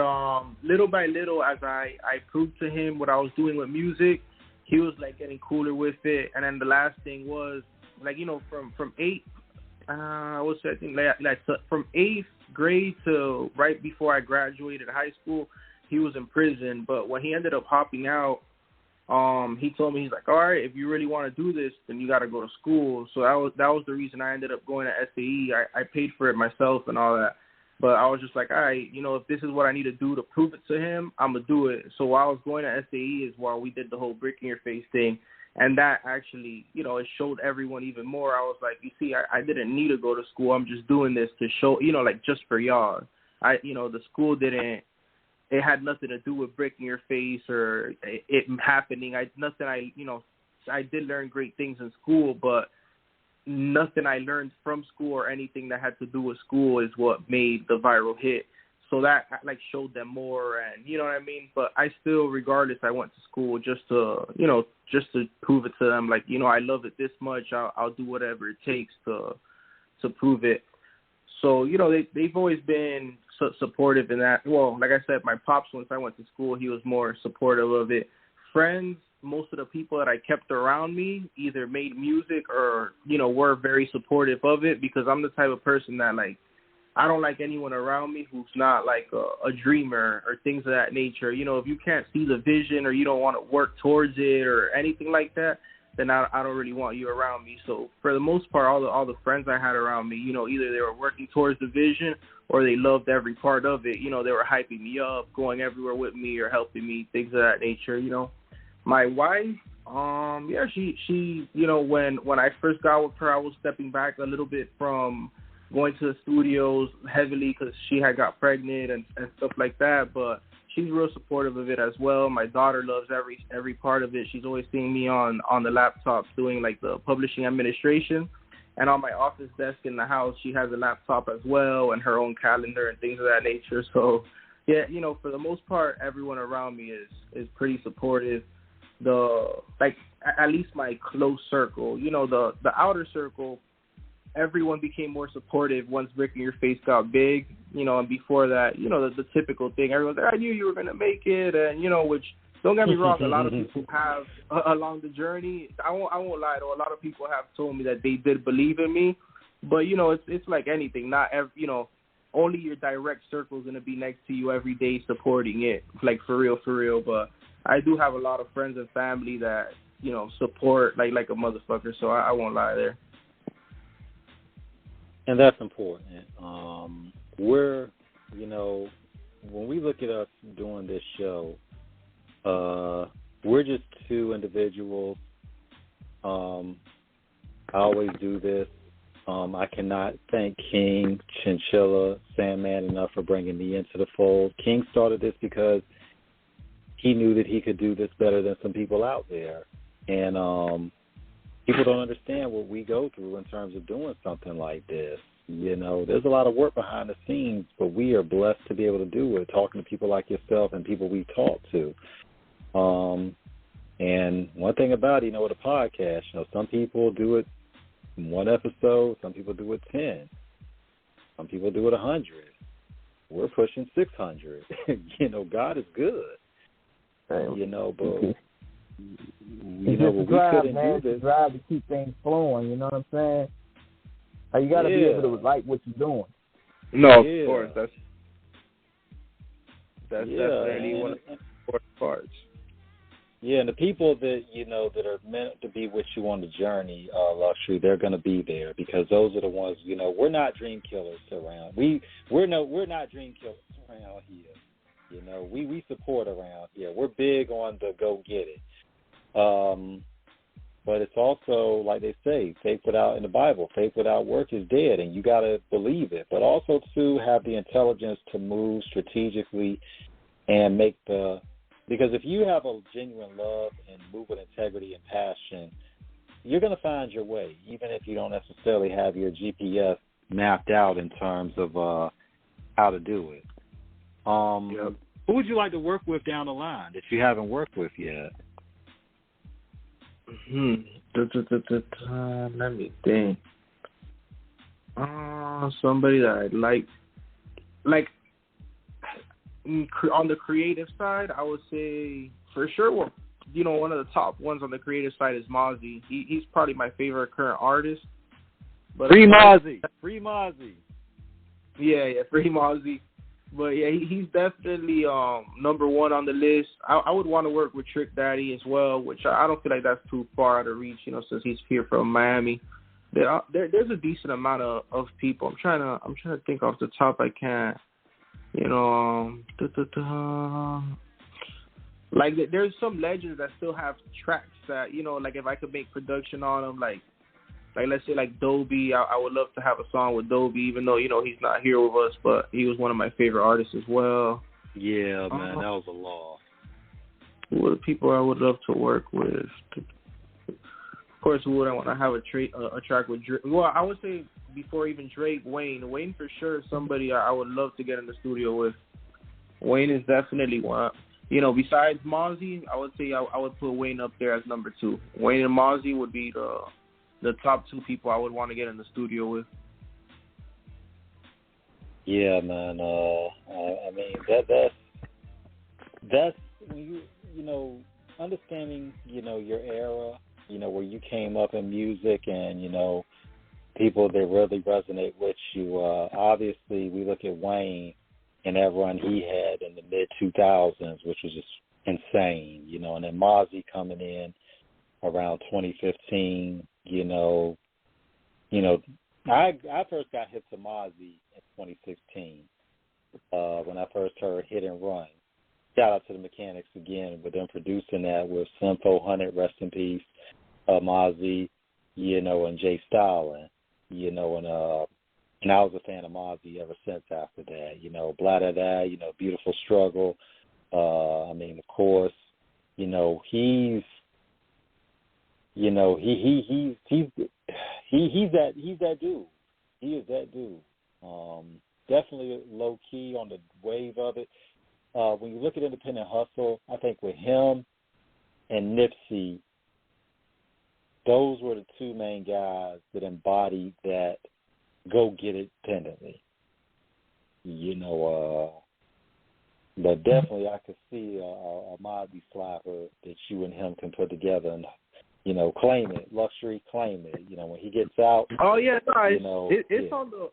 little by little, as I proved to him what I was doing with music, he was, getting cooler with it. And then the last thing was, from 8th grade to right before I graduated high school, he was in prison. But when he ended up hopping out, he told me, he's like, all right, if you really want to do this, then you got to go to school. So that was the reason I ended up going to SAE. I paid for it myself and all that. But I was just like, all right, if this is what I need to do to prove it to him, I'm going to do it. So while I was going to SAE is while we did the whole brick in your face thing. And that actually, it showed everyone even more. I was like, you see, I didn't need to go to school. I'm just doing this to show, just for y'all. The school didn't it had nothing to do with breaking your face or it happening. I did learn great things in school, but nothing I learned from school or anything that had to do with school is what made the viral hit. So that like showed them more, and you know what I mean. But I still, regardless, I went to school just to prove it to them. Like, I love it this much. I'll do whatever it takes to prove it. So they've always been supportive in that. Well, like I said, my pops, once I went to school, he was more supportive of it. Friends, most of the people that I kept around me either made music or were very supportive of it, because I'm the type of person that like, I don't like anyone around me who's not like a dreamer or things of that nature. If you can't see the vision or you don't want to work towards it or anything like that, then I don't really want you around me. So for the most part, all the friends I had around me, either they were working towards the vision or they loved every part of it. They were hyping me up, going everywhere with me or helping me, things of that nature. My wife, she when I first got with her, I was stepping back a little bit from going to the studios heavily because she had got pregnant and stuff like that, but she's real supportive of it as well. My daughter loves every part of it. She's always seeing me on the laptop doing like the publishing administration, and on my office desk in the house she has a laptop as well and her own calendar and things of that nature. So yeah, for the most part, everyone around me is pretty supportive. At least my close circle, the outer circle, everyone became more supportive once Breaking Your Face got big, and before that, the typical thing. Everyone's like, I knew you were going to make it, and, which, don't get me wrong, a lot of people have along the journey. I won't lie, though. A lot of people have told me that they did believe in me, but, it's like anything. Not every, only your direct circle is going to be next to you every day supporting it, like for real. But I do have a lot of friends and family that, support like a motherfucker, so I won't lie there. And that's important. We're, when we look at us doing this show, we're just two individuals. I always do this. I cannot thank King, Chinchilla, Sandman enough for bringing me into the fold. King started this because he knew that he could do this better than some people out there. And people don't understand what we go through in terms of doing something like this. There's a lot of work behind the scenes, but we are blessed to be able to do it, talking to people like yourself and people we talk to. And one thing about it, with a podcast, some people do it in one episode, some people do it 10, some people do it 100. We're pushing 600. God is good. But it's a drive, man. It's a drive to keep things flowing. You know what I'm saying? You got to be able to like what you're doing. No, of course. That's definitely one of the important parts. Yeah, and the people that that are meant to be with you on the journey, Luxury, they're going to be there, because those are the ones. We're not dream killers around. We're not dream killers around here. We support around here. We're big on the go get it. But it's also, like they say, faith without, in the Bible, faith without work is dead, and you got to believe it. But also, to have the intelligence to move strategically and because if you have a genuine love and move with integrity and passion, you're going to find your way, even if you don't necessarily have your GPS mapped out in terms of how to do it. Who would you like to work with down the line that you haven't worked with yet? Let me think. Somebody that I like on the creative side, I would say for sure. Well, one of the top ones on the creative side is Mozzie. He's probably my favorite current artist. But Free Mozzie. Yeah, Free Mozzie. But yeah, he's definitely number one on the list. I would want to work with Trick Daddy as well, which I don't feel like that's too far out of reach, since he's here from Miami. There's a decent amount of people. I'm trying to think off the top. I can't. Like there's some legends that still have tracks that like if I could make production on them, like let's say like Dobie, I would love to have a song with Dobie, even though he's not here with us, but he was one of my favorite artists as well. Yeah, man, that was a loss. Who are the people I would love to work with? Of course, who would I want to have a track with Drake? Well, I would say before even Drake, Wayne. Wayne for sure is somebody I would love to get in the studio with. Wayne is definitely one. You know, besides Mozzie, I would say I would put Wayne up there as number 2. Wayne and Mozzie would be the top 2 people I would want to get in the studio with. Yeah, man. I mean that's when you know, understanding, you know, your era, you know, where you came up in music, and you know, people that really resonate with you. Obviously, we look at Wayne and that run he had in the mid-2000s, which was just insane, you know, and then Mozzie coming in around 2015, you know, I first got hit to Mozzie in 2016 when I first heard Hit and Run. Shout out to the Mechanics again with them producing that with Slim 400, rest in peace, Mozzie, you know, and Jay Stalin, you know, and I was a fan of Mozzie ever since after that, you know, blah, blah, blah, you know, Beautiful Struggle. I mean, of course, you know, he's that dude. He is that dude. Definitely low key on the wave of it. When you look at independent hustle, I think with him and Nipsey, those were the 2 main guys that embodied that go get it independently. You know, but definitely I could see a Mozzie slapper that you and him can put together and, you know, claim it, luxury claim it. You know, when he gets out. Oh yeah, no, you know, it's on the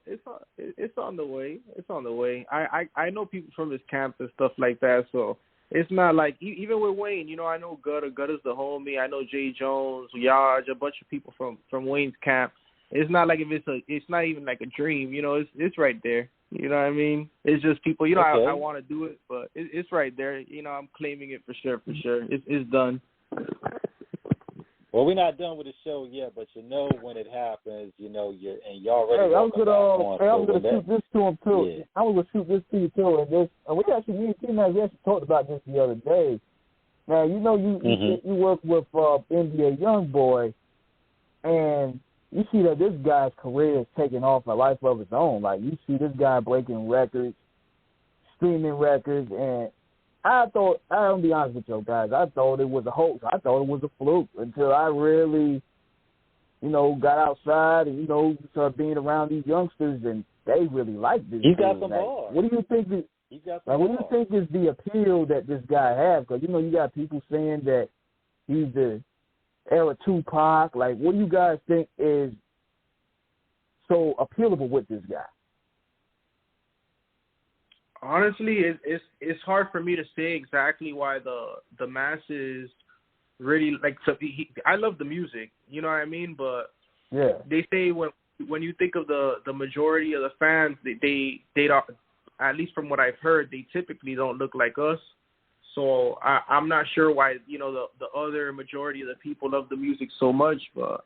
way. It's on the way. I know people from his camp and stuff like that, so it's not like even with Wayne. You know, I know Gutter's the homie. I know Jay Jones, Yaj, a bunch of people from Wayne's camp. It's not like it's not even like a dream. You know, it's right there. You know what I mean? It's just people. You know, okay. I want to do it, but it's right there. You know, I'm claiming it for sure. It's done. Well, we're not done with the show yet, but you know when it happens, you know, y'all already. Hey, I'm gonna shoot this to him too. Yeah. I was gonna shoot this to you too, and this. Me and T-Man, we actually talked about this the other day. Now, you know, you work with NBA Youngboy, and you see that this guy's career is taking off a life of its own. Like, you see this guy breaking records, streaming records, and I'm gonna be honest with you guys, I thought it was a hoax. I thought it was a fluke until I really, you know, got outside and, you know, started being around these youngsters, and they really like this. He's got some bars. What do you think is the appeal that this guy has? Because, you know, you got people saying that he's the era Tupac. Like, what do you guys think is so appealable with this guy? Honestly, it's hard for me to say exactly why the masses really like. I love the music, you know what I mean. But yeah, they say when you think of the majority of the fans, they don't, at least from what I've heard, they typically don't look like us. So I'm not sure why, you know, the other majority of the people love the music so much, but.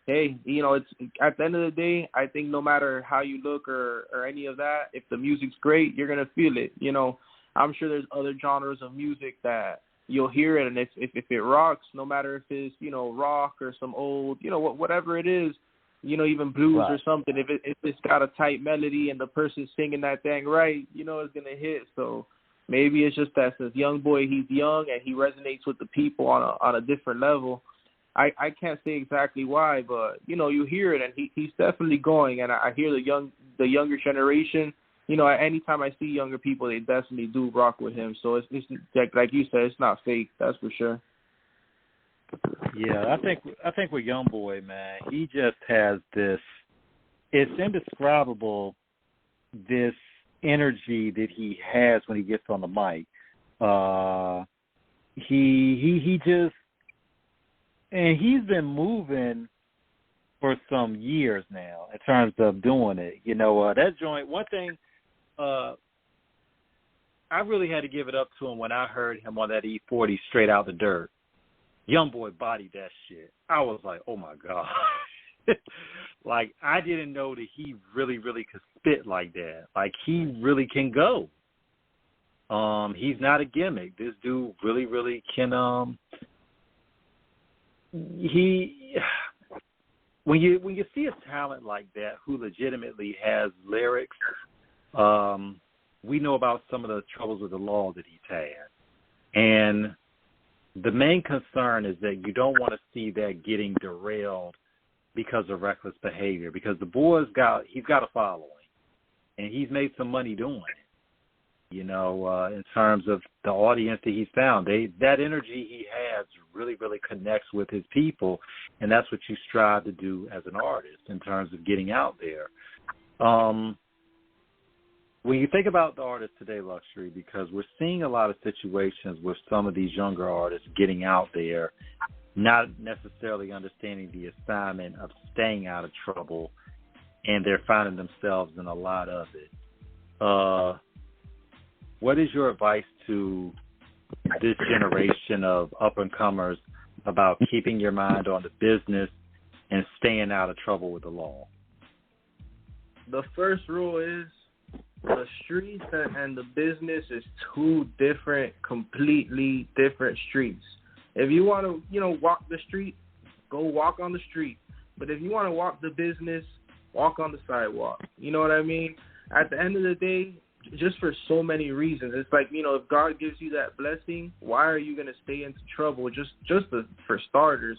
Hey, you know, it's at the end of the day, I think no matter how you look or any of that, if the music's great, you're gonna feel it. You know, I'm sure there's other genres of music that you'll hear it, and if it rocks, no matter if it's, you know, rock or some old, you know, whatever it is, you know, even blues or something. If it's got a tight melody and the person's singing that thing right, you know, it's gonna hit. So maybe it's just that since Youngboy, he's young and he resonates with the people on a different level. I can't say exactly why, but, you know, you hear it, and he's definitely going, and I hear the younger generation, you know, anytime I see younger people, they definitely do rock with him. So it's like you said, it's not fake, that's for sure. Yeah, I think with Youngboy, man, he just has this, it's indescribable, this energy that he has when he gets on the mic. He just, and he's been moving for some years now in terms of doing it. You know, that joint, one thing, I really had to give it up to him when I heard him on that E40 Straight Out the Dirt. Youngboy bodied that shit. I was like, oh my God. Like, I didn't know that he really, really could spit like that. Like, he really can go. He's not a gimmick. This dude really, really can. When you see a talent like that who legitimately has lyrics, we know about some of the troubles with the law that he's had, and the main concern is that you don't want to see that getting derailed because of reckless behavior. Because the boy's he's got a following, and he's made some money doing it. You know, in terms of the audience that he's found, that energy he has really, really connects with his people, and that's what you strive to do as an artist in terms of getting out there. When you think about the artists today, Luxury, because we're seeing a lot of situations with some of these younger artists getting out there, not necessarily understanding the assignment of staying out of trouble, and they're finding themselves in a lot of it. What is your advice to this generation of up-and-comers about keeping your mind on the business and staying out of trouble with the law? The first rule is the streets and the business is two different, completely different streets. If you want to, walk the street, go walk on the street. But if you want to walk the business, walk on the sidewalk. You know what I mean? At the end of the day, just for so many reasons, it's like, if God gives you that blessing, why are you going to stay into trouble? Just for starters.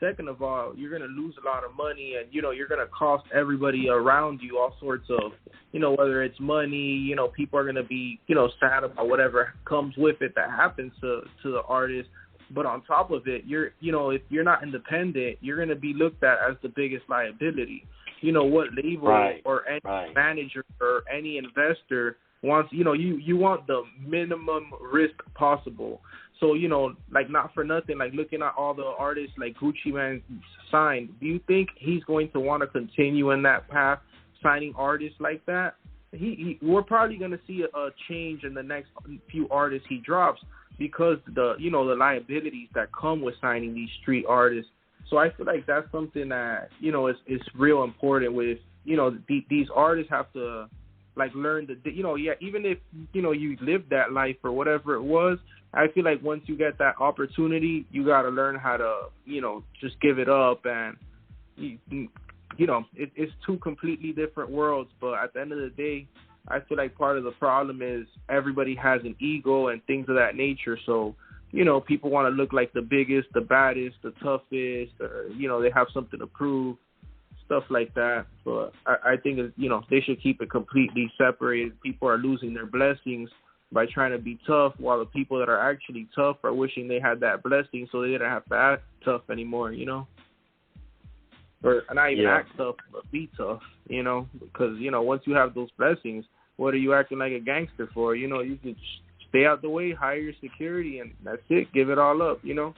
Second of all, you're going to lose a lot of money, and, you're going to cost everybody around you all sorts of, whether it's money, people are going to be, sad about whatever comes with it that happens to the artist. But on top of it, if you're not independent, you're going to be looked at as the biggest liability. What label or any manager or any investor wants, you want the minimum risk possible. So, not for nothing, looking at all the artists like Gucci Mane signed, do you think he's going to want to continue in that path, signing artists like that? We're probably going to see a change in the next few artists he drops because the liabilities that come with signing these street artists. So I feel like that's something that, is real important with, these artists have to, learn even if, you lived that life or whatever it was, I feel like once you get that opportunity, you got to learn how to, just give it up. And, it's two completely different worlds. But at the end of the day, I feel like part of the problem is everybody has an ego and things of that nature. So, people want to look like the biggest, the baddest, the toughest, or, they have something to prove, stuff like that. But I think, they should keep it completely separated. People are losing their blessings by trying to be tough, while the people that are actually tough are wishing they had that blessing so they didn't have to act tough anymore, Or not even act tough, but be tough, because, once you have those blessings, what are you acting like a gangster for? You can stay out the way, hire your security, and that's it. Give it all up, Yeah,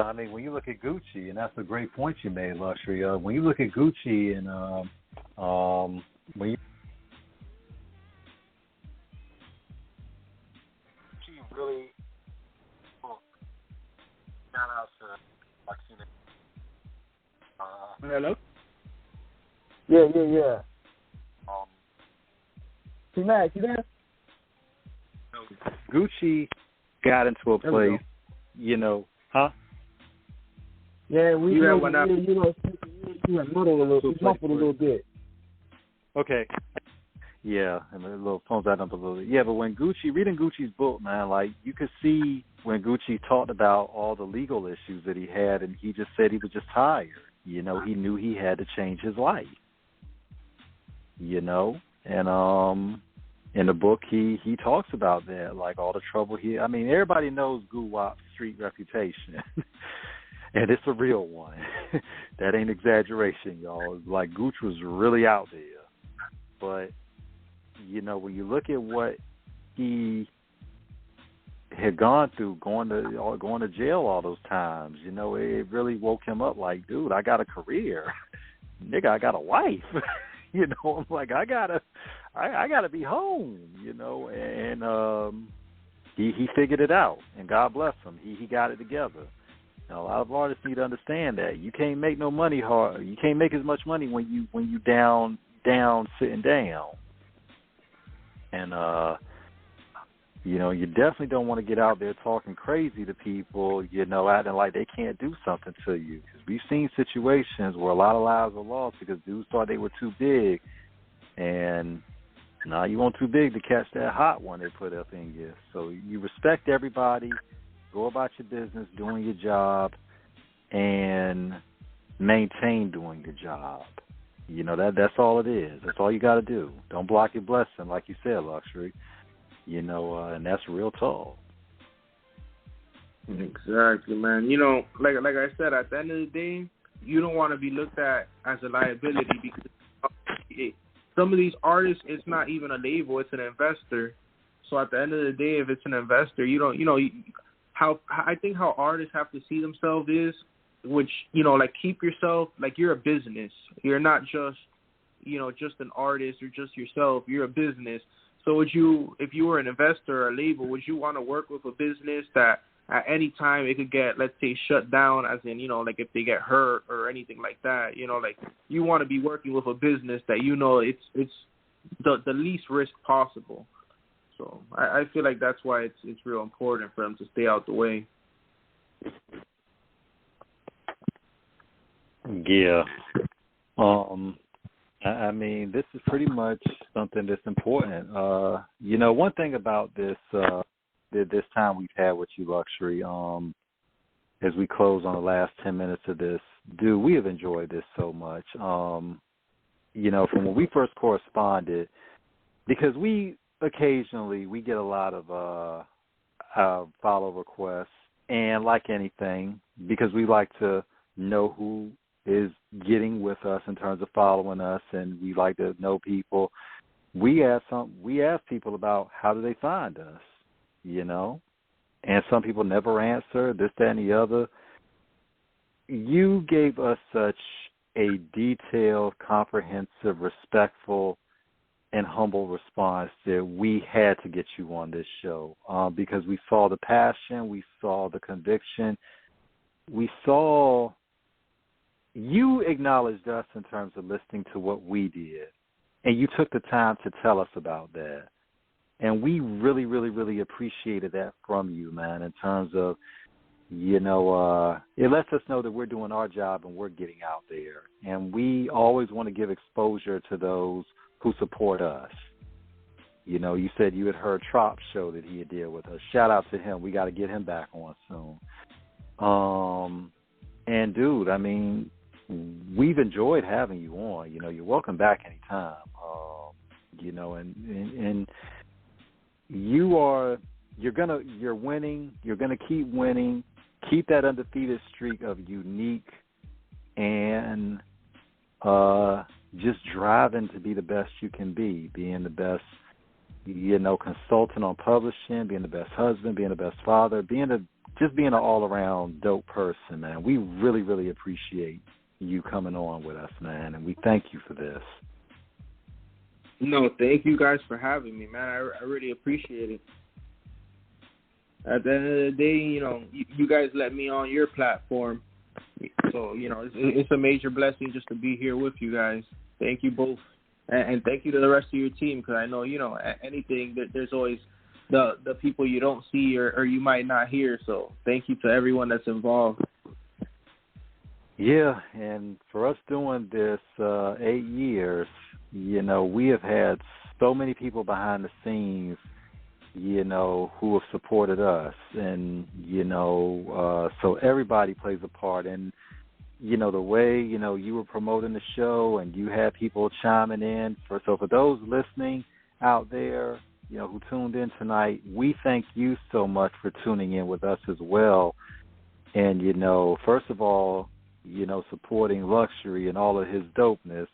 I mean, when you look at Gucci, and that's a great point you made, Luxury. When you look at Gucci and when you really shout out to Martina. Hello? Yeah. T-Mac, you there? Gucci got into a place, huh? Yeah, we you went muffled a little bit. Okay. Yeah, and the little phone's out up a little bit. Yeah, but when reading Gucci's book, man, you could see when Gucci talked about all the legal issues that he had, and he just said he was just tired. He knew he had to change his life. And in the book, he talks about that, all the trouble everybody knows Guwap's street reputation, and it's a real one. That ain't exaggeration, y'all. Gooch was really out there. But, when you look at what he had gone through, going to jail all those times, it really woke him up dude, I got a career. Nigga, I got a wife. I'm I gotta be home, and he figured it out, and God bless him. He got it together. Now, a lot of artists need to understand that you can't make no money hard. You can't make as much money when you down sitting down. And, you definitely don't want to get out there talking crazy to people, acting like they can't do something to you. Because we've seen situations where a lot of lives were lost because dudes thought they were too big. And now you want too big to catch that hot one they put up in you. So you respect everybody, go about your business, doing your job, and maintain doing the job. That's all it is. That's all you got to do. Don't block your blessing, like you said, Luxury. And that's real talk. Exactly, man. Like I said, at the end of the day, you don't want to be looked at as a liability because some of these artists, it's not even a label, it's an investor. So at the end of the day, if it's an investor, I think how artists have to see themselves is, which, keep yourself, like you're a business. You're not just, just an artist or just yourself. You're a business. So if you were an investor or a label, would you want to work with a business that at any time it could get, let's say, shut down, as in, like if they get hurt or anything like that, you want to be working with a business that it's the least risk possible. So I feel like that's why it's real important for them to stay out the way. Yeah. I mean, this is pretty much something that's important. One thing about this time we've had with you, Luxury, as we close on the last 10 minutes of this, dude, we have enjoyed this so much. From when we first corresponded, because we occasionally get a lot of follow requests, and like anything, because we like to know who is getting with us in terms of following us, and we like to know people. We ask people about how do they find us, and some people never answer, this, that, and the other. You gave us such a detailed, comprehensive, respectful, and humble response that we had to get you on this show because we saw the passion, we saw the conviction, we saw you acknowledged us in terms of listening to what we did, and you took the time to tell us about that. And we really, really, really appreciated that from you, man, in terms of, it lets us know that we're doing our job and we're getting out there. And we always want to give exposure to those who support us. You said you had heard Trop's show that he had did with us. Shout out to him. We got to get him back on soon. And, dude, I mean, we've enjoyed having you on. You're welcome back anytime. And you're winning. You're gonna keep winning. Keep that undefeated streak of unique and just driving to be the best you can be, being the best, consultant on publishing, being the best husband, being the best father, being an all-around dope person, man. We really, really appreciate you coming on with us, man, and we thank you for this. No, thank you guys for having me, man. I really appreciate it. At the end of the day, you guys let me on your platform. So, it's a major blessing just to be here with you guys. Thank you both. And thank you to the rest of your team, because I know, anything, there's always the people you don't see or you might not hear. So thank you to everyone that's involved. Yeah, and for us doing this 8 years, we have had so many people behind the scenes, who have supported us. And, so everybody plays a part. And, the way, you were promoting the show and you had people chiming in. So for those listening out there, who tuned in tonight, we thank you so much for tuning in with us as well. And, first of all, supporting Luxury and all of his dopeness,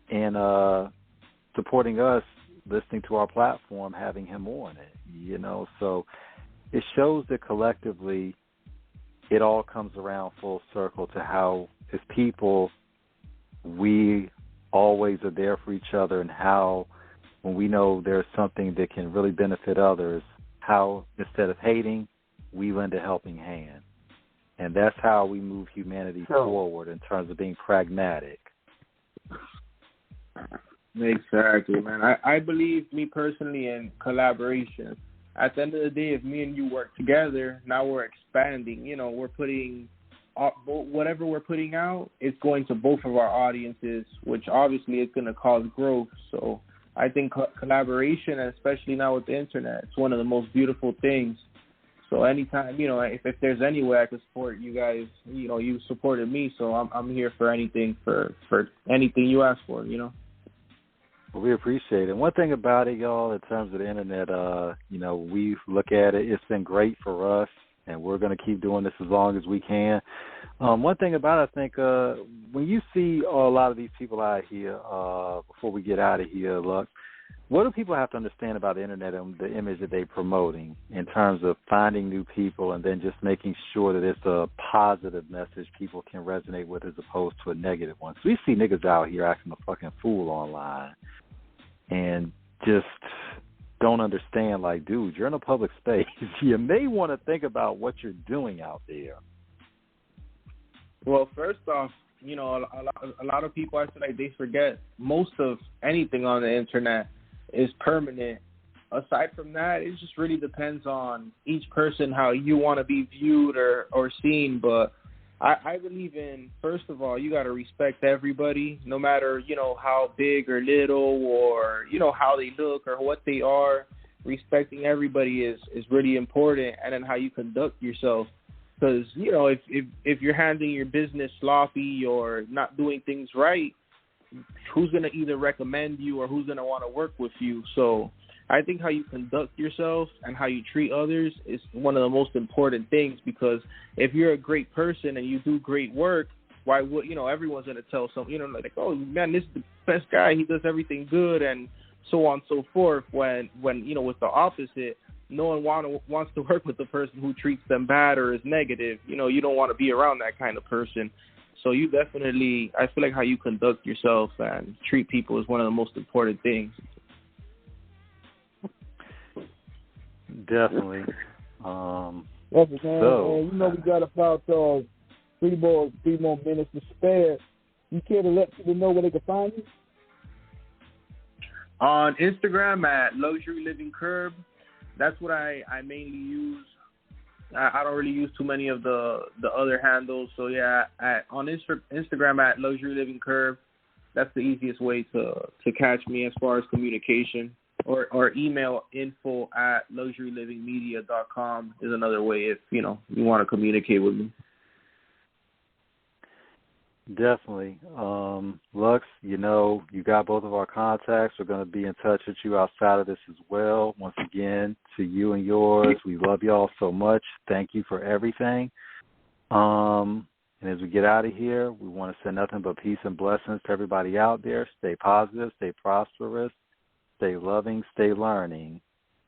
and supporting us, listening to our platform, having him on it, So it shows that collectively it all comes around full circle to how, as people, we always are there for each other, and how, when we know there's something that can really benefit others, how instead of hating, we lend a helping hand. And that's how we move humanity forward in terms of being pragmatic. Exactly, man. I believe, me personally, in collaboration. At the end of the day, if me and you work together, now we're expanding. You know, we're putting whatever we're putting out, it's going to both of our audiences, which obviously is going to cause growth. So I think collaboration, and especially now with the internet, it's one of the most beautiful things. So anytime, you know, if there's any way I could support you guys, you know, you supported me, so I'm here for anything, for anything you ask for, you know. Well, we appreciate it. One thing about it, y'all, in terms of the internet, you know, we look at it, it's been great for us, and we're going to keep doing this as long as we can. One thing about it, I think, when you see a lot of these people out here, before we get out of here, look, what do people have to understand about the internet and the image that they're promoting in terms of finding new people and then just making sure that it's a positive message people can resonate with as opposed to a negative one? So we see niggas out here acting a fucking fool online and just don't understand, like, dude, you're in a public space. You may want to think about what you're doing out there. Well, first off, you know, a lot of people, I feel like they forget most of anything on the internet is permanent. Aside from that, it just really depends on each person how you want to be viewed or seen. But I believe in, first of all, you got to respect everybody, no matter, you know, how big or little or, you know, how they look or what they are. Respecting everybody is really important, and then how you conduct yourself. Because, you know, if you're handling your business sloppy or not doing things right, who's going to either recommend you or who's going to want to work with you? So I think how you conduct yourself and how you treat others is one of the most important things, because if you're a great person and you do great work, why would, you know, everyone's going to tell you know, like, oh, man, this is the best guy. He does everything good and so on and so forth. When you know, with the opposite, no one wants to work with the person who treats them bad or is negative. You know, you don't want to be around that kind of person. So you definitely, I feel like how you conduct yourself and treat people is one of the most important things. Definitely. That's it, man. And you know, we got about 3 more minutes to spare. You care to let people know where they can find you? On Instagram at Luxury Living Kirb. That's what I mainly use. I don't really use too many of the other handles. So, yeah, on Instagram at Luxury Living Kirb, that's the easiest way to catch me as far as communication. Or email info@luxurylivingmedia.com is another way if, you know, you want to communicate with me. Definitely. Lux, you know, you got both of our contacts. We're going to be in touch with you outside of this as well. Once again, to you and yours, we love y'all so much. Thank you for everything. And as we get out of here, we want to send nothing but peace and blessings to everybody out there. Stay positive, stay prosperous, stay loving, stay learning,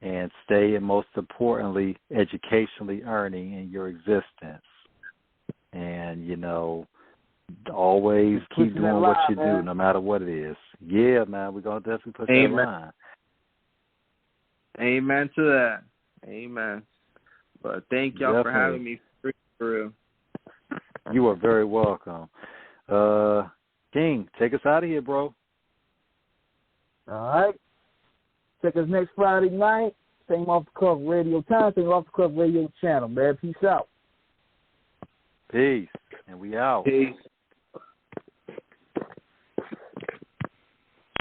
and stay, and most importantly, educationally earning in your existence. And, you know, always keep doing what you do, no matter what it is. Yeah, man, we're going to definitely push that line. Amen to that. Amen. But thank y'all for having me, for real. You are very welcome. King, take us out of here, bro. All right. Check us next Friday night. Same Off the Cuff Radio time, same Off the Cuff Radio channel, man. Peace out. Peace. And we out. Peace.